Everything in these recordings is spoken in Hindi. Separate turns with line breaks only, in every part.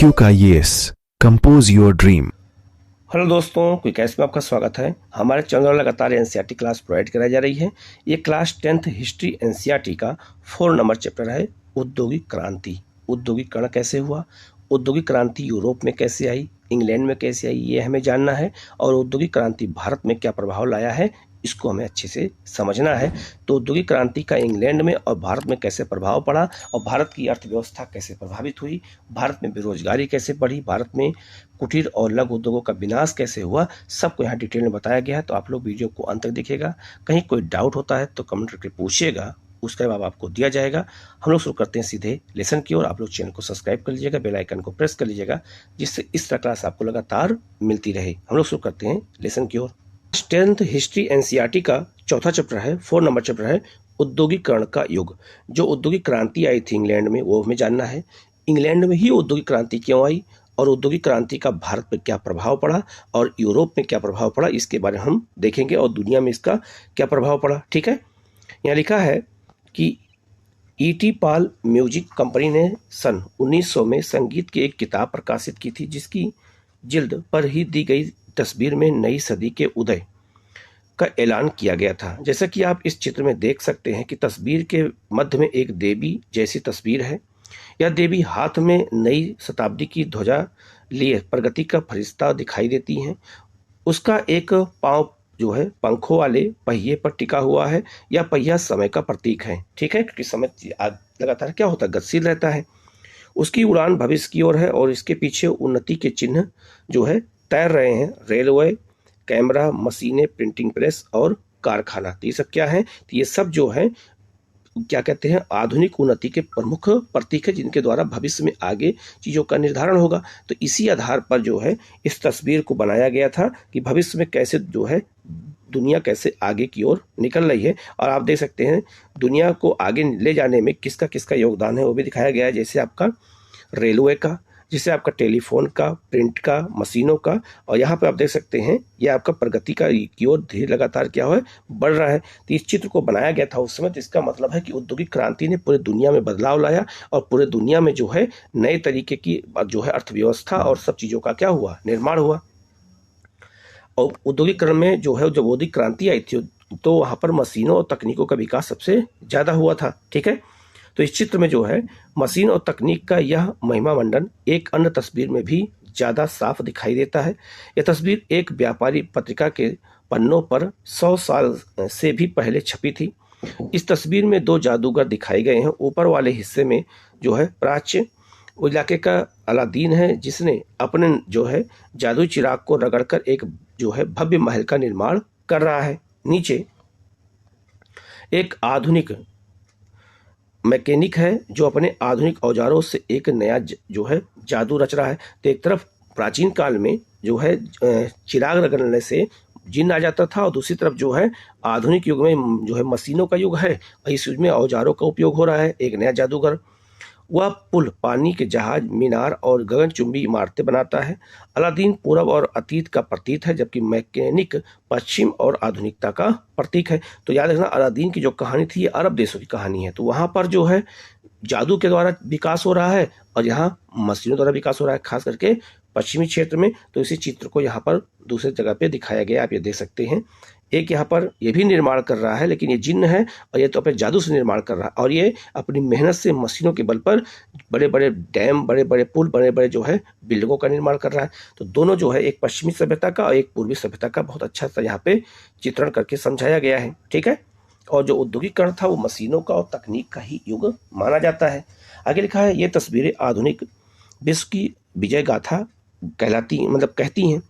QKIS compose your dream.
Hello दोस्तों, क्विकैस में आपका स्वागत है। हमारे चैनल पर लगातार एनसीईआरटी क्लास प्रोवाइड कराई जा रही है। ये क्लास 10th हिस्ट्री एनसीईआरटी का 4 नंबर चैप्टर है, औद्योगिक क्रांति। औद्योगिकरण कैसे हुआ, औद्योगिक क्रांति यूरोप में कैसे आई, इंग्लैंड में कैसे आई, ये हमें जानना है। और औद्योगिक क्रांति भारत में क्या प्रभाव लाया है, इसको हमें अच्छे से समझना है। तो औद्योगिक क्रांति का इंग्लैंड में और भारत में कैसे प्रभाव पड़ा, और भारत की अर्थव्यवस्था कैसे प्रभावित हुई, भारत में बेरोजगारी कैसे बढ़ी, भारत में कुटीर और लघु उद्योगों का विनाश कैसे हुआ, सबको यहाँ डिटेल में बताया गया है। तो आप लोग वीडियो को अंत तक देखिएगा। कहीं कोई डाउट होता है तो कमेंट करके पूछिएगा, उसका जवाब आपको दिया जाएगा। हम लोग शुरू करते हैं सीधे लेसन की ओर। आप लोग चैनल को सब्सक्राइब कर लीजिएगा, बेल आइकन को प्रेस कर लीजिएगा, जिससे इस तरह क्लास आपको लगातार मिलती रहे। हम लोग शुरू करते हैं लेसन की ओर। 10th हिस्ट्री एनसीईआरटी का चौथा चैप्टर है, 4 नंबर चैप्टर है, औद्योगिकरण का युग। जो औद्योगिक क्रांति आई थी इंग्लैंड में, वो हमें जानना है। इंग्लैंड में ही औद्योगिक क्रांति क्यों आई, और औद्योगिक क्रांति का भारत पर क्या प्रभाव पड़ा और यूरोप में क्या प्रभाव पड़ा, इसके बारे में हम देखेंगे, और दुनिया में इसका क्या प्रभाव पड़ा। ठीक है, यहाँ लिखा है कि ईटी पॉल म्यूजिक कंपनी ने सन 1900 में संगीत की एक किताब प्रकाशित की थी, जिसकी जिल्द पर ही दी गई तस्वीर में नई सदी के उदय का ऐलान किया गया था। जैसा कि आप इस चित्र में देख सकते हैं कि तस्वीर के मध्य में एक देवी जैसी तस्वीर है। यह देवी हाथ में नई शताब्दी की ध्वजा लिए प्रगति का फरिश्ता दिखाई देती हैं। उसका एक पांव जो है पंखों वाले पहिए पर टिका हुआ है। यह पहिया समय का प्रतीक है। ठीक है, क्योंकि समय लगातार क्या होता है, गतिशील रहता है। उसकी उड़ान भविष्य की ओर है, और इसके पीछे उन्नति के चिन्ह जो है तैर रहे हैं। रेलवे, कैमरा, मशीनें, प्रिंटिंग प्रेस और कारखाना, तो ये सब क्या है, तो ये सब जो है क्या कहते हैं, आधुनिक उन्नति के प्रमुख प्रतीक है, जिनके द्वारा भविष्य में आगे चीज़ों का निर्धारण होगा। तो इसी आधार पर जो है इस तस्वीर को बनाया गया था कि भविष्य में कैसे जो है दुनिया कैसे आगे की ओर निकल रही है। और आप देख सकते हैं दुनिया को आगे ले जाने में किसका किसका योगदान है, वो भी दिखाया गया है। जैसे आपका रेलवे का, जिससे आपका टेलीफोन का, प्रिंट का, मशीनों का, और यहाँ पे आप देख सकते हैं ये आपका प्रगति का की ओर धीरे लगातार क्या है, बढ़ रहा है। तो इस चित्र को बनाया गया था उस समय। तो इसका मतलब है कि औद्योगिक क्रांति ने पूरे दुनिया में बदलाव लाया, और पूरे दुनिया में जो है नए तरीके की जो है अर्थव्यवस्था और सब चीज़ों का क्या हुआ, निर्माण हुआ। और औद्योगिकरण में जो है, जब औद्योगिक क्रांति आई थी तो वहाँ पर मशीनों और तकनीकों का विकास सबसे ज़्यादा हुआ था। ठीक है, तो इस चित्र में जो है मशीन और तकनीक का यह महिमा मंडन एक अन्य तस्वीर में भी ज़्यादा साफ दिखाई देता है। यह तस्वीर एक व्यापारी पत्रिका के पन्नों पर 100 साल से भी पहले छपी थी। इस तस्वीर में 2 जादूगर दिखाए गए हैं। ऊपर वाले हिस्से में जो है प्राच्य इलाके का अलादीन है, जिसने अपने जो है जादुई चिराग को रगड़कर एक जो है भव्य महल का निर्माण कर रहा है। नीचे एक आधुनिक मैकेनिक है जो अपने आधुनिक औजारों से एक नया जो है जादू रच रहा है। तो एक तरफ प्राचीन काल में जो है चिराग रगड़ने से जिन्न आ जाता था, और दूसरी तरफ जो है आधुनिक युग में जो है मशीनों का युग है, और इस युग में औजारों का उपयोग हो रहा है। एक नया जादूगर वह पुल, पानी के जहाज, मीनार और गगनचुंबी इमारतें बनाता है। अलादीन पूरब और अतीत का प्रतीक है, जबकि मैकेनिक पश्चिम और आधुनिकता का प्रतीक है। तो याद रखना, अलादीन की जो कहानी थी ये अरब देशों की कहानी है। तो वहाँ पर जो है जादू के द्वारा विकास हो रहा है, और यहाँ मशीनों द्वारा विकास हो रहा है, खास करके पश्चिमी क्षेत्र में। तो इसी चित्र को यहाँ पर दूसरे जगह पे दिखाया गया, आप ये देख सकते हैं। एक यहाँ पर ये भी निर्माण कर रहा है, लेकिन ये जिन्न है, और ये तो अपने जादू से निर्माण कर रहा है, और ये अपनी मेहनत से मशीनों के बल पर बड़े बड़े डैम, बड़े बड़े पुल, बड़े बड़े जो है बिल्डिंगों का निर्माण कर रहा है। तो दोनों जो है, एक पश्चिमी सभ्यता का और एक पूर्वी सभ्यता का बहुत अच्छा सा यहाँ पे चित्रण करके समझाया गया है। ठीक है, और जो औद्योगिकरण था वो मशीनों का और तकनीक का ही युग माना जाता है। आगे लिखा है, ये तस्वीरें आधुनिक विश्व की विजय गाथा कहती हैं।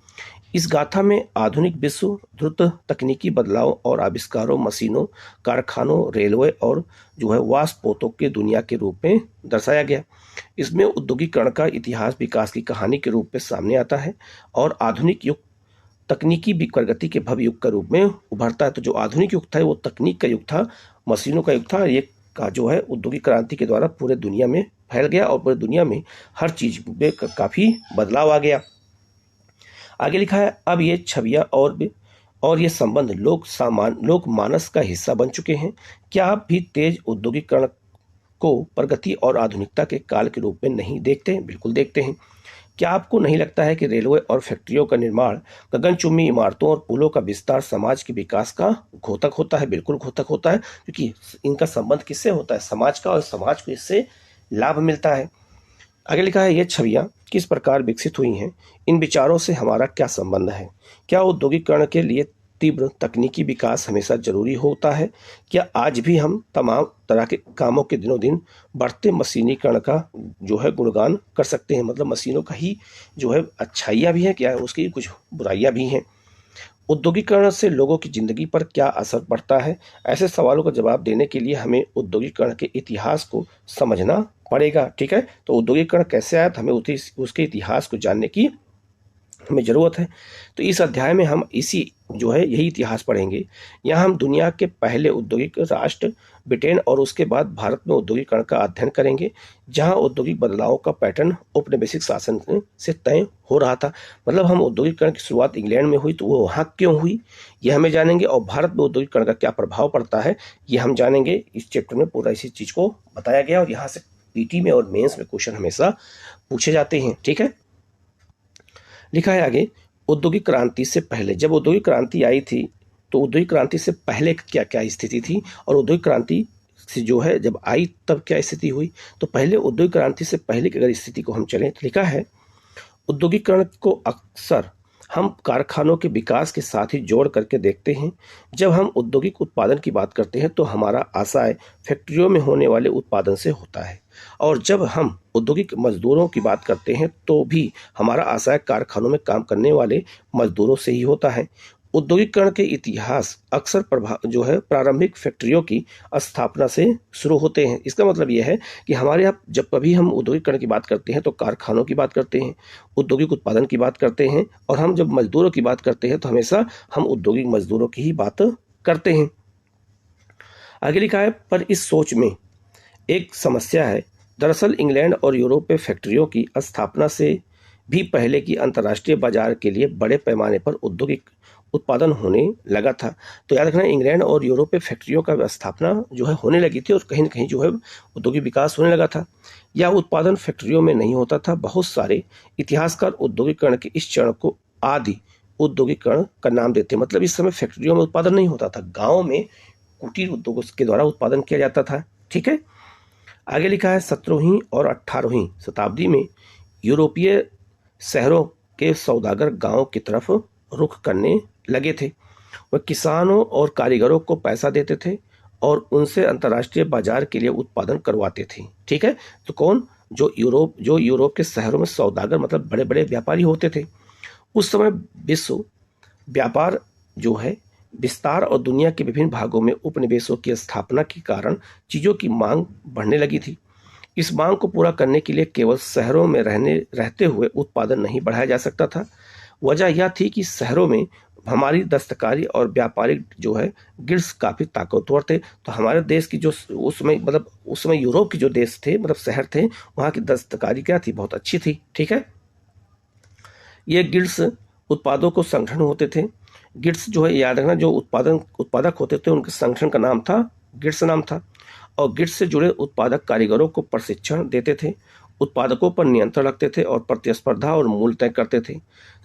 इस गाथा में आधुनिक विश्व द्रुत तकनीकी बदलाव और आविष्कारों, मशीनों, कारखानों, रेलवे और जो है वाष्पोतों के दुनिया के रूप में दर्शाया गया। इसमें औद्योगिकरण का इतिहास विकास की कहानी के रूप में सामने आता है, और आधुनिक युग तकनीकी प्रगति के भव्य युग का रूप में उभरता है। तो जो आधुनिक युग था वो तकनीक का युग था, मशीनों का युग था। ये का जो है औद्योगिक क्रांति के द्वारा पूरे दुनिया में फैल गया, और पूरे दुनिया में हर चीज में काफ़ी बदलाव आ गया। आगे लिखा है, अब ये छवियां और ये संबंध लोक मानस का हिस्सा बन चुके हैं। क्या आप भी तेज औद्योगिकरण को प्रगति और आधुनिकता के काल के रूप में नहीं देखते हैं? बिल्कुल देखते हैं। क्या आपको नहीं लगता है कि रेलवे और फैक्ट्रियों का निर्माण, गगनचुंबी इमारतों और पुलों का विस्तार समाज के विकास का घोतक होता है? बिल्कुल घोतक होता है, क्योंकि इनका संबंध किससे होता है? समाज का, और समाज को इससे लाभ मिलता है। आगे लिखा है, ये छवियां किस प्रकार विकसित हुई हैं, इन विचारों से हमारा क्या संबंध है? क्या औद्योगिकरण के लिए तीव्र तकनीकी विकास हमेशा जरूरी होता है? क्या आज भी हम तमाम तरह के कामों के दिनों दिन बढ़ते मशीनीकरण का जो है गुणगान कर सकते हैं? मतलब मशीनों का ही जो है अच्छाइयाँ भी हैं, क्या है उसकी कुछ बुराइयाँ भी हैं। औद्योगिकरण से लोगों की जिंदगी पर क्या असर पड़ता है? ऐसे सवालों का जवाब देने के लिए हमें औद्योगिकरण के इतिहास को समझना पड़ेगा। ठीक है, तो औद्योगिकरण कैसे आया, तो हमें उसके इतिहास को जानने की हमें ज़रूरत है। तो इस अध्याय में हम इसी जो है यही इतिहास पढ़ेंगे। यहाँ हम दुनिया के पहले औद्योगिक राष्ट्र ब्रिटेन और उसके बाद भारत में औद्योगिकरण का अध्ययन करेंगे, जहाँ औद्योगिक बदलाव का पैटर्न औपनिवेशिक शासन से तय हो रहा था। मतलब हम औद्योगिकरण की शुरुआत इंग्लैंड में हुई, तो वो वहाँ क्यों हुई ये हमें जानेंगे, और भारत में औद्योगिकरण का क्या प्रभाव पड़ता है ये हम जानेंगे। इस चैप्टर में पूरा इसी चीज़ को बताया गया, और यहाँ से पीटी में और मेंस में क्वेश्चन हमेशा पूछे जाते हैं। ठीक है, लिखा है आगे, औद्योगिक क्रांति से पहले, जब औद्योगिक क्रांति आई थी तो औद्योगिक क्रांति से पहले क्या क्या स्थिति थी, और औद्योगिक क्रांति से जो है जब आई तब क्या स्थिति हुई। तो पहले औद्योगिक क्रांति से पहले की अगर स्थिति को हम चलें, तो लिखा है, औद्योगिकरण को अक्सर हम कारखानों के विकास के साथ ही जोड़ करके देखते हैं। जब हम औद्योगिक उत्पादन की बात करते हैं तो हमारा आशय फैक्ट्रियों में होने वाले उत्पादन से होता है, और जब हम औद्योगिक मजदूरों की बात करते हैं तो भी हमारा आशय कारखानों में काम करने वाले मजदूरों से ही होता है। औद्योगिकरण के इतिहास अक्सर जो है प्रारंभिक फैक्ट्रियों की स्थापना से शुरू होते हैं। इसका मतलब यह है कि हमारे यहाँ जब कभी हम औद्योगिकरण की बात करते हैं तो कारखानों की बात करते हैं, औद्योगिक उत्पादन की बात करते हैं, और हम जब मजदूरों की बात करते हैं तो हमेशा हम औद्योगिक मजदूरों की ही बात करते हैं। आगे लिखा है, पर इस सोच में एक समस्या है। दरअसल इंग्लैंड और यूरोप में फैक्ट्रियों की स्थापना से भी पहले की अंतर्राष्ट्रीय बाजार के लिए बड़े पैमाने पर औद्योगिक उत्पादन होने लगा था। तो याद रखना, इंग्लैंड और यूरोप में फैक्ट्रियों का स्थापना जो है होने लगी थी, और कहीं न कहीं जो है औद्योगिक विकास होने लगा था। यह उत्पादन फैक्ट्रियों में नहीं होता था। बहुत सारे इतिहासकार औद्योगिकरण के इस चरण को आदि औद्योगिकरण का नाम देते हैं। मतलब इस समय फैक्ट्रियों में उत्पादन नहीं होता था, गाँव में कुटीर उद्योगों के द्वारा उत्पादन किया जाता था। ठीक है, आगे लिखा है, 17वीं और 18वीं शताब्दी में यूरोपीय शहरों के सौदागर गांव की तरफ रुख करने लगे थे। वह किसानों और कारीगरों को पैसा देते थे और उनसे अंतर्राष्ट्रीय बाजार के लिए उत्पादन करवाते थे। ठीक है, तो कौन, जो यूरोप के शहरों में सौदागर मतलब बड़े बड़े व्यापारी होते थे। उस समय विश्व व्यापार जो है विस्तार और दुनिया के विभिन्न भागों में उपनिवेशों की स्थापना के कारण चीज़ों की मांग बढ़ने लगी थी। इस मांग को पूरा करने के लिए केवल शहरों में रहते हुए उत्पादन नहीं बढ़ाया जा सकता था। वजह यह थी कि शहरों में हमारी दस्तकारी और व्यापारिक जो है गिल्ड्स काफ़ी ताकतवर थे। तो हमारे देश की जो उस समय यूरोप के जो देश थे, मतलब शहर थे, वहाँ की दस्तकारी क्या थी, बहुत अच्छी थी। ठीक है, ये गिल्ड्स उत्पादों को संगठन होते थे। गिल्ड्स जो है याद रखना, जो उत्पादक होते थे उनके संगठन का नाम था गिल्ड्स नाम था, और गिल्ड्स से जुड़े उत्पादक कारीगरों को प्रशिक्षण देते थे, उत्पादकों पर नियंत्रण रखते थे और प्रतिस्पर्धा और मूल्य तय करते थे,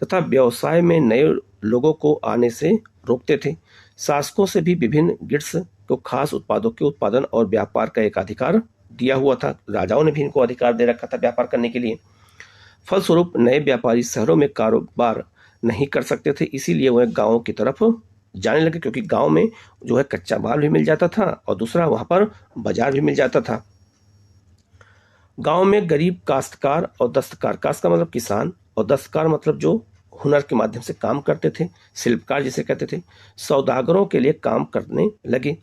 तथा व्यवसाय में नए लोगों को आने से रोकते थे। शासकों से भी विभिन्न गिल्ड्स को खास उत्पादों के उत्पादन और व्यापार का एक अधिकार दिया हुआ था। राजाओं ने भी इनको अधिकार दे रखा था व्यापार करने के लिए। फलस्वरूप नए व्यापारी शहरों में कारोबार नहीं कर सकते थे, इसीलिए वह गांवों की तरफ जाने लगे, क्योंकि गांव में जो है कच्चा माल भी मिल जाता था और दूसरा वहां पर बाजार भी मिल जाता था। गांव में गरीब काश्तकार और दस्तकार, काश्त का मतलब किसान और दस्तकार मतलब जो हुनर के माध्यम से काम करते थे, शिल्पकार जिसे कहते थे, सौदागरों के लिए काम करने लगे।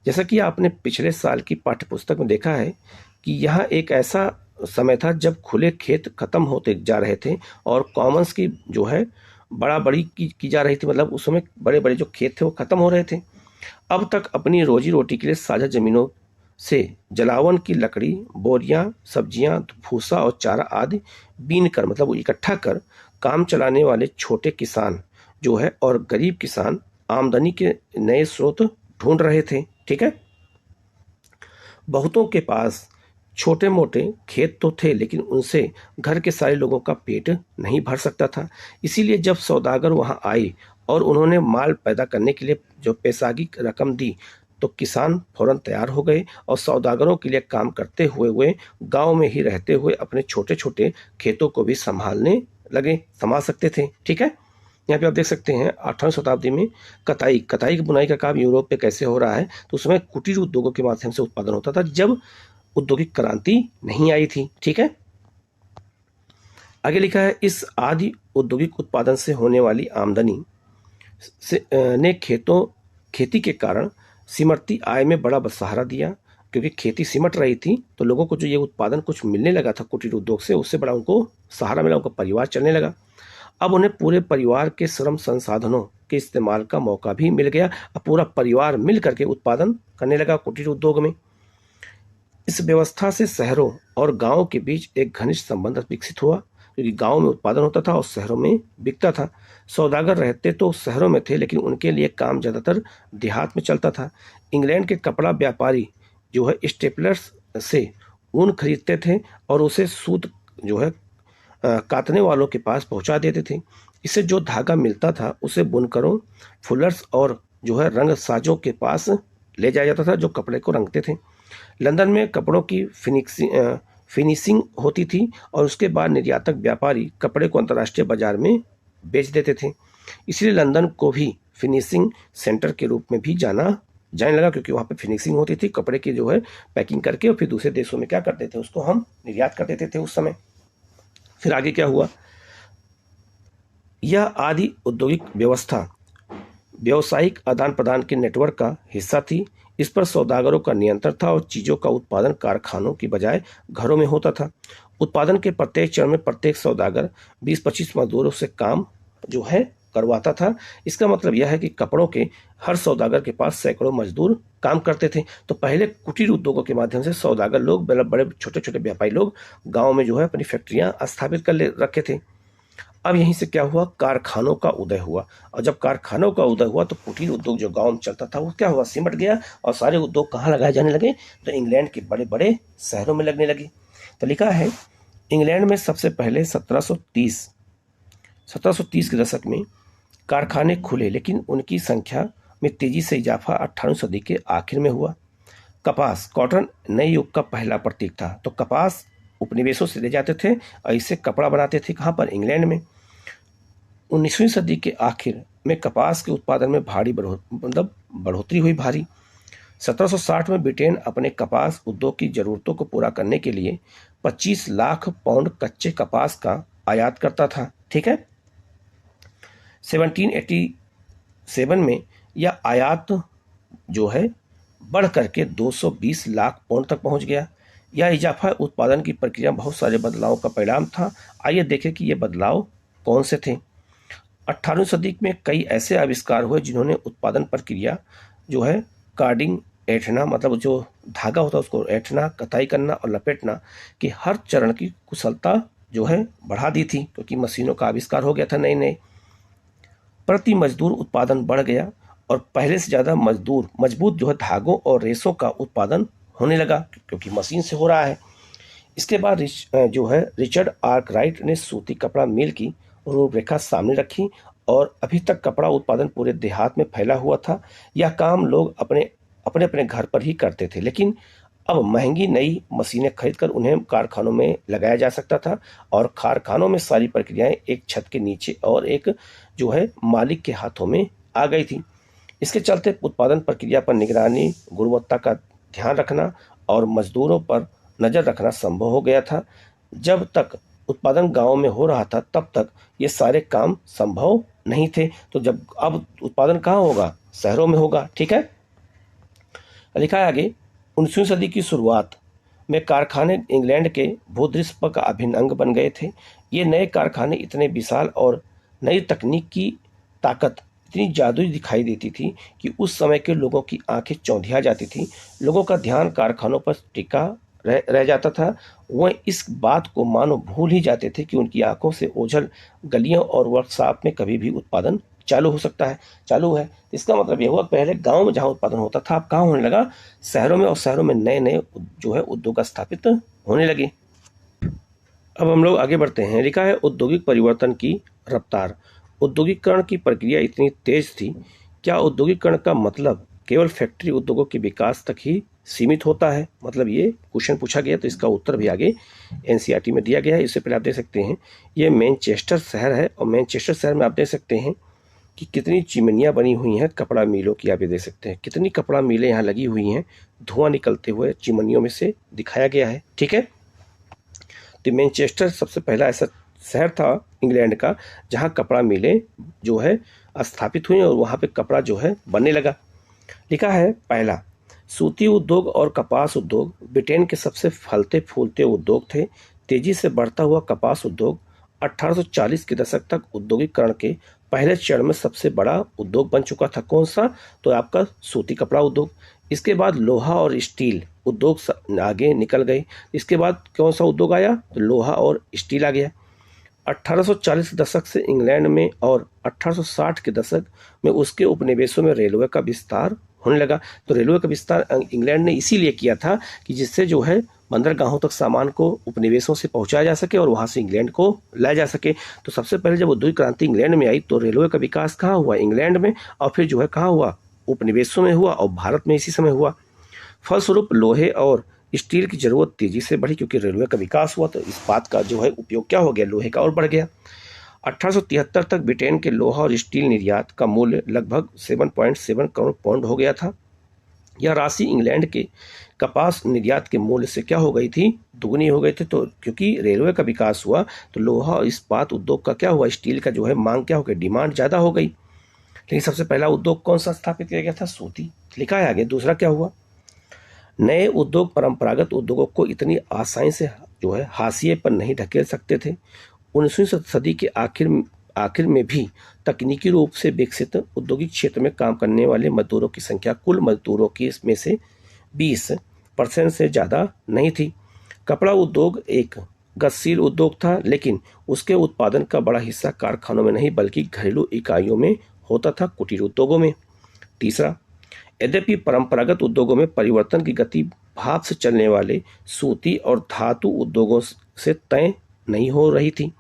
जैसा कि आपने पिछले साल की पाठ्यपुस्तक में देखा है कि यह एक ऐसा समय था जब खुले खेत खत्म होते जा रहे थे और कॉमन्स की जो है बड़ा बड़ी की जा रही थी। मतलब उस समय बड़े बड़े जो खेत थे वो खत्म हो रहे थे। अब तक अपनी रोजी रोटी के लिए साझा जमीनों से जलावन की लकड़ी, बोरियां, सब्जियां, भूसा और चारा आदि बीन कर, मतलब इकट्ठा कर काम चलाने वाले छोटे किसान जो है और गरीब किसान आमदनी के नए स्रोत ढूंढ रहे थे। ठीक है, बहुतों के पास छोटे मोटे खेत तो थे, लेकिन उनसे घर के सारे लोगों का पेट नहीं भर सकता था। इसीलिए जब सौदागर वहां आए और उन्होंने माल पैदा करने के लिए जो पैसागी रकम दी, तो किसान फौरन तैयार हो गए और सौदागरों के लिए काम करते हुए वे गांव में ही रहते हुए अपने छोटे छोटे खेतों को भी संभाल सकते थे। ठीक है, यहाँ पे आप देख सकते हैं 18वीं शताब्दी में कताई की बुनाई का काम यूरोप पे कैसे हो रहा है, तो उसमें कुटीर उद्योगों के माध्यम से उत्पादन होता था जब औद्योगिक क्रांति नहीं आई थी। ठीक है, आगे लिखा है, इस आदि औद्योगिक उत्पादन से होने वाली आमदनी ने खेती के कारण सिमटती आय में बड़ा सहारा दिया। क्योंकि खेती सिमट रही थी तो लोगों को जो ये उत्पादन कुछ मिलने लगा था कुटीर उद्योग से, उससे बड़ा उनको सहारा मिला, उनका परिवार चलने लगा। अब उन्हें पूरे परिवार के श्रम संसाधनों के इस्तेमाल का मौका भी मिल गया। अब पूरा परिवार मिल करके उत्पादन करने लगा कुटीर उद्योग में। इस व्यवस्था से शहरों और गांवों के बीच एक घनिष्ठ संबंध विकसित हुआ, क्योंकि गांव में उत्पादन होता था और शहरों में बिकता था। सौदागर रहते तो शहरों में थे, लेकिन उनके लिए काम ज़्यादातर देहात में चलता था। इंग्लैंड के कपड़ा व्यापारी जो है स्टेपलर्स से ऊन खरीदते थे और उसे सूत जो है काटने वालों के पास पहुंचा देते थे। इससे जो धागा मिलता था उसे बुनकरों, फुलर्स और जो है रंग साजों के पास ले जाया जाता था, जो कपड़े को रंगते थे। लंदन में कपड़ों की फिनिशिंग होती थी और उसके बाद निर्यातक व्यापारी कपड़े को अंतर्राष्ट्रीय बाजार में बेच देते थे। इसलिए लंदन को भी फिनिशिंग सेंटर के रूप में भी जाने लगा, क्योंकि वहाँ पे फिनिशिंग होती थी कपड़े की जो है पैकिंग करके, और फिर दूसरे देशों में क्या करते थे, उसको हम निर्यात कर देते थे उस समय। फिर आगे क्या हुआ, यह आदि औद्योगिक व्यवस्था व्यावसायिक आदान प्रदान के नेटवर्क का हिस्सा थी। इस पर सौदागरों का नियंत्रण था और चीज़ों का उत्पादन कारखानों की बजाय घरों में होता था। उत्पादन के प्रत्येक चरण में प्रत्येक सौदागर 20-25 मजदूरों से काम जो है करवाता था। इसका मतलब यह है कि कपड़ों के हर सौदागर के पास सैकड़ों मजदूर काम करते थे। तो पहले कुटीर उद्योगों के माध्यम से सौदागर लोग, बड़े छोटे छोटे व्यापारी लोग गाँव में जो है अपनी फैक्ट्रियाँ स्थापित कर रखे थे। अब यहीं से क्या हुआ, कारखानों का उदय हुआ। और जब कारखानों का उदय हुआ तो कुटीर उद्योग जो गांव में चलता था वो क्या हुआ, सिमट गया और सारे उद्योग कहाँ लगाए जाने लगे, तो इंग्लैंड के बड़े बड़े शहरों में लगने लगे। तो लिखा है, इंग्लैंड में सबसे पहले 1730 के दशक में कारखाने खुले, लेकिन उनकी संख्या में तेजी से इजाफा 18वीं सदी के आखिर में हुआ। कपास, कॉटन नए युग का पहला प्रतीक था। तो कपास उपनिवेशों से ले जाते थे और इससे कपड़ा बनाते थे, कहाँ पर, इंग्लैंड में। 19वीं सदी के आखिर में कपास के उत्पादन में बढ़ोतरी हुई भारी। 1760 में ब्रिटेन अपने कपास उद्योग की जरूरतों को पूरा करने के लिए 25 लाख पाउंड कच्चे कपास का आयात करता था। ठीक है, 1787 में यह आयात जो है बढ़ करके 220 लाख पाउंड तक पहुंच गया। यह इजाफा उत्पादन की प्रक्रिया बहुत सारे बदलावों का परिणाम था। आइए देखें कि ये बदलाव कौन से थे। 18वीं सदी में कई ऐसे आविष्कार हुए जिन्होंने उत्पादन प्रक्रिया जो है कार्डिंग, ऐंठना, मतलब जो धागा होता है उसको ऐंठना, कताई करना और लपेटना कि हर चरण की कुशलता जो है बढ़ा दी थी, क्योंकि मशीनों का आविष्कार हो गया था नए। प्रति मजदूर उत्पादन बढ़ गया और पहले से ज़्यादा मजबूत जो है धागों और रेशों का उत्पादन होने लगा, क्योंकि मशीन से हो रहा है। इसके बाद जो है रिचर्ड आर्कराइट ने सूती कपड़ा मिल की रूपरेखा सामने रखी और अभी तक कपड़ा उत्पादन पूरे देहात में फैला हुआ था। यह काम लोग अपने घर पर ही करते थे, लेकिन अब महंगी नई मशीनें खरीदकर उन्हें कारखानों में लगाया जा सकता था और कारखानों में सारी प्रक्रियाएं एक छत के नीचे और एक जो है मालिक के हाथों में आ गई थी। इसके चलते उत्पादन प्रक्रिया पर निगरानी, गुणवत्ता का ध्यान रखना और मजदूरों पर नज़र रखना संभव हो गया था। जब तक उत्पादन गांव में हो रहा था तब तक ये सारे काम संभव नहीं थे। तो जब अब उत्पादन कहाँ होगा, शहरों में होगा। ठीक है, लिखा है आगे, 19वीं सदी की शुरुआत में कारखाने इंग्लैंड के भूदृश्य का अभिन्न अंग बन गए थे। ये नए कारखाने इतने विशाल और नई तकनीक की ताकत इतनी जादुई दिखाई देती थी कि उस समय के लोगों की आंखें चौंधिया जाती थी। लोगों का ध्यान कारखानों पर टिका रह जाता था। वह इस बात को मानो भूल ही जाते थे कि उनकी आंखों से ओझल गलियों और वर्कशॉप में कभी भी उत्पादन चालू हो सकता है, चालू है। तो इसका मतलब ये हुआ पहले गांव में जहां उत्पादन होता था अब कहाँ होने लगा, शहरों में, और शहरों में नए नए जो है उद्योग स्थापित होने लगे। अब हम लोग आगे बढ़ते हैं। लिखा है औद्योगिक परिवर्तन की रफ्तार। औद्योगिकरण की प्रक्रिया इतनी तेज थी, क्या औद्योगिकरण का मतलब केवल फैक्ट्री उद्योगों के विकास तक ही सीमित होता है? मतलब ये क्वेश्चन पूछा गया, तो इसका उत्तर भी आगे एनसीईआरटी में दिया गया है। इससे पहले आप देख सकते हैं ये मैनचेस्टर शहर है, और मैनचेस्टर शहर में आप देख सकते हैं कि कितनी चिमनियाँ बनी हुई हैं कपड़ा मिलों की। आप ये देख सकते हैं कितनी कपड़ा मिलें यहाँ लगी हुई हैं, धुआं निकलते हुए चिमनियों में से दिखाया गया है। ठीक है, तो मैनचेस्टर सबसे पहला ऐसा शहर था इंग्लैंड का जहाँ कपड़ा मिलें जो है स्थापित हुई और वहाँ पे कपड़ा जो है बनने लगा। लिखा है पहला सूती उद्योग और कपास उद्योग ब्रिटेन के सबसे फलते फूलते उद्योग थे। तेजी से बढ़ता हुआ कपास उद्योग 1840 के दशक तक औद्योगिकरण के पहले चरण में सबसे बड़ा उद्योग बन चुका था। कौन सा? तो आपका सूती कपड़ा उद्योग। इसके बाद लोहा और स्टील उद्योग आगे निकल गए। इसके बाद कौन सा उद्योग आया? तो लोहा और स्टील आ गया। 1840 के दशक से इंग्लैंड में और 1860 के दशक में उसके उपनिवेशों में रेलवे का विस्तार होने लगा। तो रेलवे का विस्तार इंग्लैंड ने इसीलिए किया था कि जिससे जो है बंदरगाहों तक सामान को उपनिवेशों से पहुंचाया जा सके और वहां से इंग्लैंड को लाया जा सके। तो सबसे पहले जब औद्योगिक क्रांति इंग्लैंड में आई तो रेलवे का विकास कहाँ हुआ? इंग्लैंड में, और फिर जो है कहाँ हुआ? उपनिवेशों में हुआ, और भारत में इसी समय हुआ। फलस्वरूप लोहे और स्टील की जरूरत तेजी से बढ़ी क्योंकि रेलवे का विकास हुआ, तो इस्पात का जो है उपयोग क्या हो गया? लोहे का और बढ़ गया। 1873 तक ब्रिटेन के लोहा और स्टील निर्यात का मूल्य लगभग 7.7 करोड़ पाउंड हो गया था। यह राशि इंग्लैंड के कपास निर्यात के मूल्य से क्या हो गई थी? दुगनी हो गई थी। तो क्योंकि रेलवे का विकास हुआ तो लोहा और इस्पात उद्योग का क्या हुआ? स्टील का जो है मांग क्या हो गई? डिमांड ज़्यादा हो गई। लेकिन सबसे पहला उद्योग कौन सा स्थापित किया गया था? सूती। लिखा है आगे दूसरा क्या हुआ? नए उद्योग परंपरागत उद्योगों को इतनी आसानी से जो है हाशिए पर नहीं ढकेल सकते थे। 19वीं सदी के आखिर में भी तकनीकी रूप से विकसित औद्योगिक क्षेत्र में काम करने वाले मजदूरों की संख्या कुल मजदूरों की इसमें से 20% से ज़्यादा नहीं थी। कपड़ा उद्योग एक गतिशील उद्योग था, लेकिन उसके उत्पादन का बड़ा हिस्सा कारखानों में नहीं बल्कि घरेलू इकाइयों में होता था, कुटीर उद्योगों में। तीसरा, यद्यपि परंपरागत उद्योगों में परिवर्तन की गति भाप से चलने वाले सूती और धातु उद्योगों से तय नहीं हो रही थी,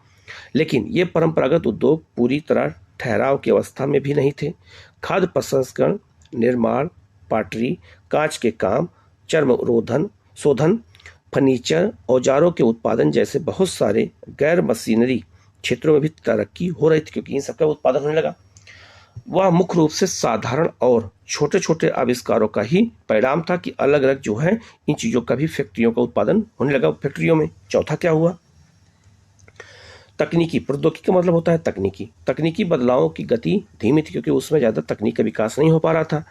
लेकिन ये परंपरागत उद्योग पूरी तरह ठहराव की अवस्था में भी नहीं थे। खाद्य प्रसंस्करण, निर्माण, पॉटरी, कांच के काम, चर्म शोधन, फर्नीचर, औजारों के उत्पादन जैसे बहुत सारे गैर मशीनरी क्षेत्रों में भी तरक्की हो रही थी क्योंकि इन सबका उत्पादन होने लगा। वह मुख्य रूप से साधारण और छोटे छोटे आविष्कारों का ही परिणाम था कि अलग अलग जो है इन चीज़ों का भी फैक्ट्रियों का उत्पादन होने लगा फैक्ट्रियों में। चौथा क्या हुआ? तकनीकी प्रौद्योगिकी का मतलब होता है तकनीकी बदलावों की गति धीमी थी क्योंकि उसमें ज़्यादा तकनीक का विकास नहीं हो पा रहा था।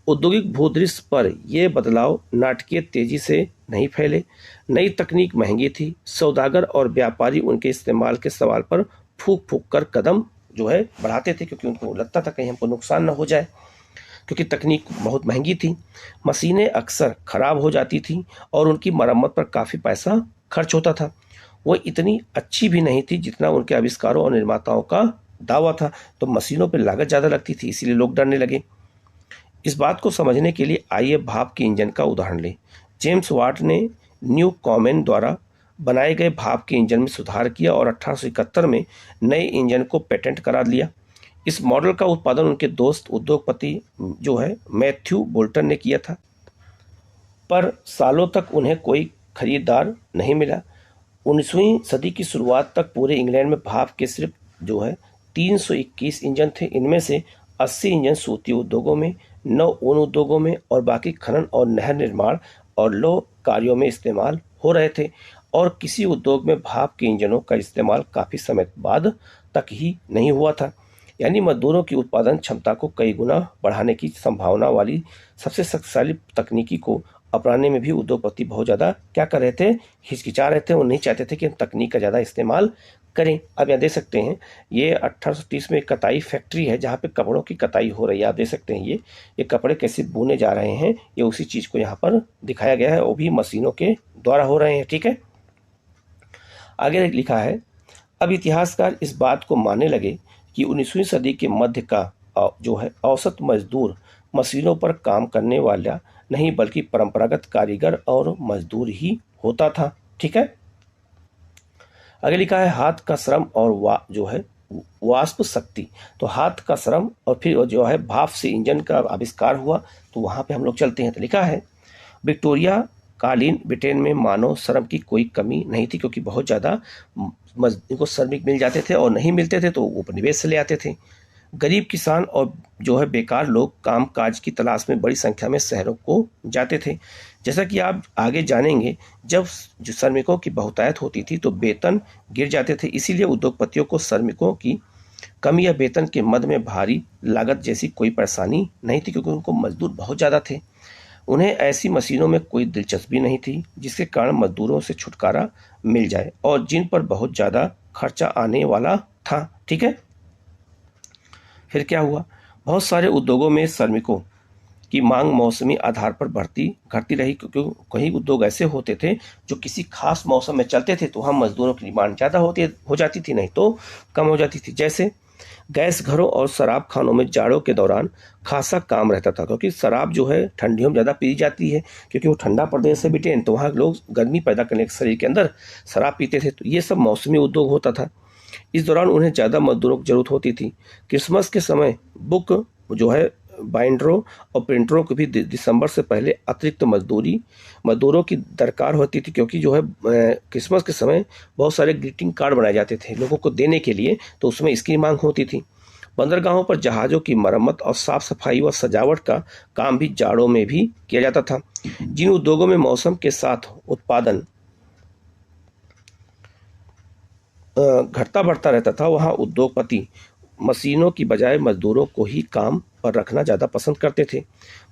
औद्योगिक भूदृश्य पर यह बदलाव नाटकीय तेजी से नहीं फैले। नई तकनीक महंगी थी। सौदागर और व्यापारी उनके इस्तेमाल के सवाल पर फूक फूक कर कदम जो है बढ़ाते थे क्योंकि उनको लगता था कहीं हमको नुकसान न हो जाए, क्योंकि तकनीक बहुत महंगी थी। मशीनें अक्सर खराब हो जाती थी और उनकी मरम्मत पर काफ़ी पैसा खर्च होता था। वो इतनी अच्छी भी नहीं थी जितना उनके आविष्कारों और निर्माताओं का दावा था, तो मशीनों पर लागत ज़्यादा लगती थी, इसीलिए लोग डरने लगे। इस बात को समझने के लिए आइए भाप के इंजन का उदाहरण लें। जेम्स वाट ने न्यू कॉमेन द्वारा बनाए गए भाप के इंजन में सुधार किया और 1871 में नए इंजन को पेटेंट करा लिया। इस मॉडल का उत्पादन उनके दोस्त उद्योगपति जो है मैथ्यू बोल्टन ने किया था, पर सालों तक उन्हें कोई खरीदार नहीं मिला। 19वीं सदी की शुरुआत तक पूरे इंग्लैंड में भाप के सिर्फ जो है 321 इंजन थे। इनमें से 80 इंजन सूती उद्योगों में, 9 ऊन उद्योगों में और बाकी खनन और नहर निर्माण और लौह कार्यों में इस्तेमाल हो रहे थे। और किसी उद्योग में भाप के इंजनों का इस्तेमाल काफ़ी समय बाद तक ही नहीं हुआ था। यानी मजदूरों की उत्पादन क्षमता को कई गुना बढ़ाने की संभावना वाली सबसे शक्तिशाली तकनीकी को अपनाने में भी उद्योगपति बहुत ज़्यादा क्या कर रहे थे? हिचकिचा रहे थे। वो नहीं चाहते थे कि हम तकनीक का ज़्यादा इस्तेमाल करें। अब यहाँ देख सकते हैं ये 1830 में एक कताई फैक्ट्री है जहाँ पे कपड़ों की कताई हो रही है। आप देख सकते हैं ये कपड़े कैसे बुने जा रहे हैं, ये उसी चीज़ को यहाँ पर दिखाया गया है, वो भी मशीनों के द्वारा हो रहे हैं। ठीक है, आगे लिखा है अब इतिहासकार इस बात को मानने लगे कि 19वीं सदी के मध्य का जो है औसत मजदूर मशीनों पर काम करने वाला नहीं बल्कि परंपरागत कारीगर और मजदूर ही होता था। ठीक है, आगे लिखा है हाथ का श्रम और जो है वाष्प शक्ति। तो हाथ का श्रम और फिर जो है भाप से इंजन का आविष्कार हुआ, तो वहां पे हम लोग चलते हैं। तो लिखा है विक्टोरिया कालीन ब्रिटेन में मानव श्रम की कोई कमी नहीं थी, क्योंकि बहुत ज़्यादा इनको श्रमिक मिल जाते थे और नहीं मिलते थे तो उपनिवेश से ले आते थे। गरीब किसान और जो है बेकार लोग काम काज की तलाश में बड़ी संख्या में शहरों को जाते थे। जैसा कि आप आगे जानेंगे, जब जो श्रमिकों की बहुतायत होती थी तो वेतन गिर जाते थे, इसीलिए उद्योगपतियों को श्रमिकों की कमी या वेतन के मद में भारी लागत जैसी कोई परेशानी नहीं थी, क्योंकि उनको मजदूर बहुत ज़्यादा थे। उन्हें ऐसी मशीनों में कोई दिलचस्पी नहीं थी जिसके कारण मजदूरों से छुटकारा मिल जाए और जिन पर बहुत ज़्यादा खर्चा आने वाला था। ठीक है, फिर क्या हुआ, बहुत सारे उद्योगों में श्रमिकों की मांग मौसमी आधार पर घटती रही, क्योंकि कई उद्योग ऐसे होते थे जो किसी खास मौसम में चलते थे तो वहाँ मजदूरों की डिमांड ज़्यादा हो जाती थी, नहीं तो कम हो जाती थी। जैसे गैस घरों और शराब खानों में जाड़ों के दौरान खासा काम रहता था, क्योंकि शराब जो है ठंडियों में ज़्यादा पी जाती है, क्योंकि वो ठंडा प्रदेश है ब्रिटेन, तो वहाँ लोग गर्मी पैदा करने के शरीर के अंदर शराब पीते थे। तो ये सब मौसमी उद्योग होता था। इस दौरान उन्हें ज़्यादा मजदूरों की जरूरत होती थी। क्रिसमस के समय बुक जो है बाइंडरों और प्रिंटरों को भी दिसंबर से पहले अतिरिक्त मजदूरों की दरकार होती थी, क्योंकि जो है क्रिसमस के समय बहुत सारे ग्रीटिंग कार्ड बनाए जाते थे लोगों को देने के लिए, तो उसमें इसकी मांग होती थी। बंदरगाहों पर जहाज़ों की मरम्मत और साफ सफाई व सजावट का काम भी जाड़ों में भी किया जाता था। जिन उद्योगों में मौसम के साथ उत्पादन घटता बढ़ता रहता था, वहाँ उद्योगपति मशीनों की बजाय मजदूरों को ही काम पर रखना ज़्यादा पसंद करते थे।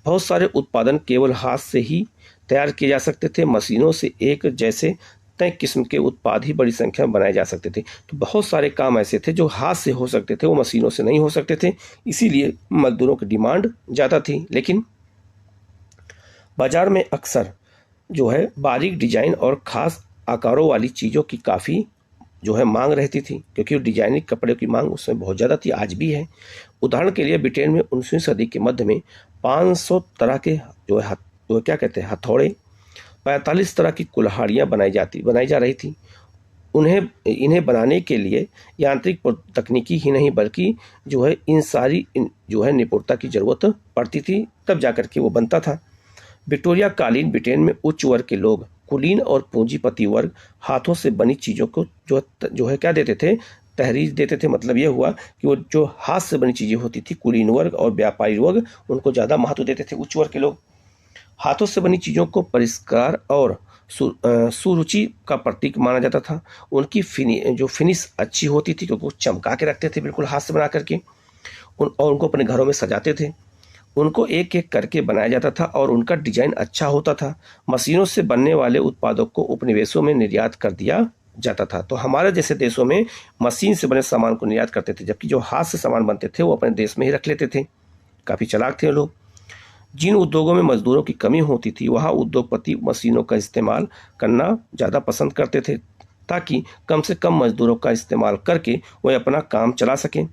बहुत सारे उत्पादन केवल हाथ से ही तैयार किए जा सकते थे। मशीनों से एक जैसे तय किस्म के उत्पाद ही बड़ी संख्या में बनाए जा सकते थे। तो बहुत सारे काम ऐसे थे जो हाथ से हो सकते थे, वो मशीनों से नहीं हो सकते थे, इसीलिए मजदूरों की डिमांड ज़्यादा थी। लेकिन बाजार में अक्सर जो है बारीक डिजाइन और ख़ास आकारों वाली चीज़ों की काफ़ी जो है मांग रहती थी, क्योंकि डिजाइनिंग कपड़े की मांग उसमें बहुत ज़्यादा थी, आज भी है। उदाहरण के लिए ब्रिटेन में 19वीं सदी के मध्य में 500 तरह के जो है क्या कहते हैं हथौड़े, 45 तरह की कुल्हाड़ियाँ बनाई जा रही थी। इन्हें बनाने के लिए यांत्रिक तकनीकी ही नहीं बल्कि जो है जो है निपुणता की ज़रूरत पड़ती थी, तब जाकर के वो बनता था। विक्टोरिया कालीन ब्रिटेन में उच्च वर्ग के लोग, कुलीन और पूंजीपति वर्ग हाथों से बनी चीज़ों को जो है क्या देते थे, तहरीज देते थे। मतलब ये हुआ कि वो जो हाथ से बनी चीज़ें होती थी, कुलीन वर्ग और व्यापारी वर्ग उनको ज़्यादा महत्व देते थे। उच्च वर्ग के लोग हाथों से बनी चीज़ों को परिष्कार और सुरुचि का प्रतीक माना जाता था। उनकी फिनिश अच्छी होती थी, क्योंकि वो चमका के रखते थे बिल्कुल हाथ से बना करके, और उनको अपने घरों में सजाते थे। उनको एक एक करके बनाया जाता था और उनका डिजाइन अच्छा होता था। मशीनों से बनने वाले उत्पादों को उपनिवेशों में निर्यात कर दिया जाता था। तो हमारे जैसे देशों में मशीन से बने सामान को निर्यात करते थे, जबकि जो हाथ से सामान बनते थे वो अपने देश में ही रख लेते थे। काफ़ी चालाक थे लोग। जिन उद्योगों में मजदूरों की कमी होती थी, वहाँ उद्योगपति मशीनों का इस्तेमाल करना ज़्यादा पसंद करते थे, ताकि कम से कम मजदूरों का इस्तेमाल करके वह अपना काम चला सकें।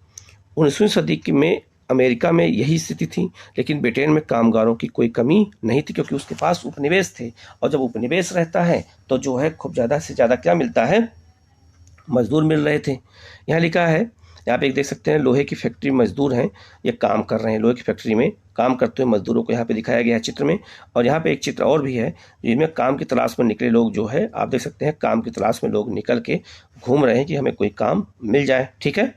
19वीं सदी में अमेरिका में यही स्थिति थी, लेकिन ब्रिटेन में कामगारों की कोई कमी नहीं थी, क्योंकि उसके पास उपनिवेश थे, और जब उपनिवेश रहता है तो जो है खूब ज़्यादा से ज़्यादा क्या मिलता है, मजदूर मिल रहे थे। यहाँ लिखा है, यहाँ पे एक देख सकते हैं लोहे की फैक्ट्री मजदूर हैं, ये काम कर रहे हैं, लोहे की फैक्ट्री में काम करते हुए मजदूरों को यहाँ पे दिखाया गया है चित्र में। और यहाँ पे एक चित्र और भी है जिसमें काम की तलाश में निकले लोग जो है, आप देख सकते हैं काम की तलाश में लोग निकल के घूम रहे हैं कि हमें कोई काम मिल जाए। ठीक है,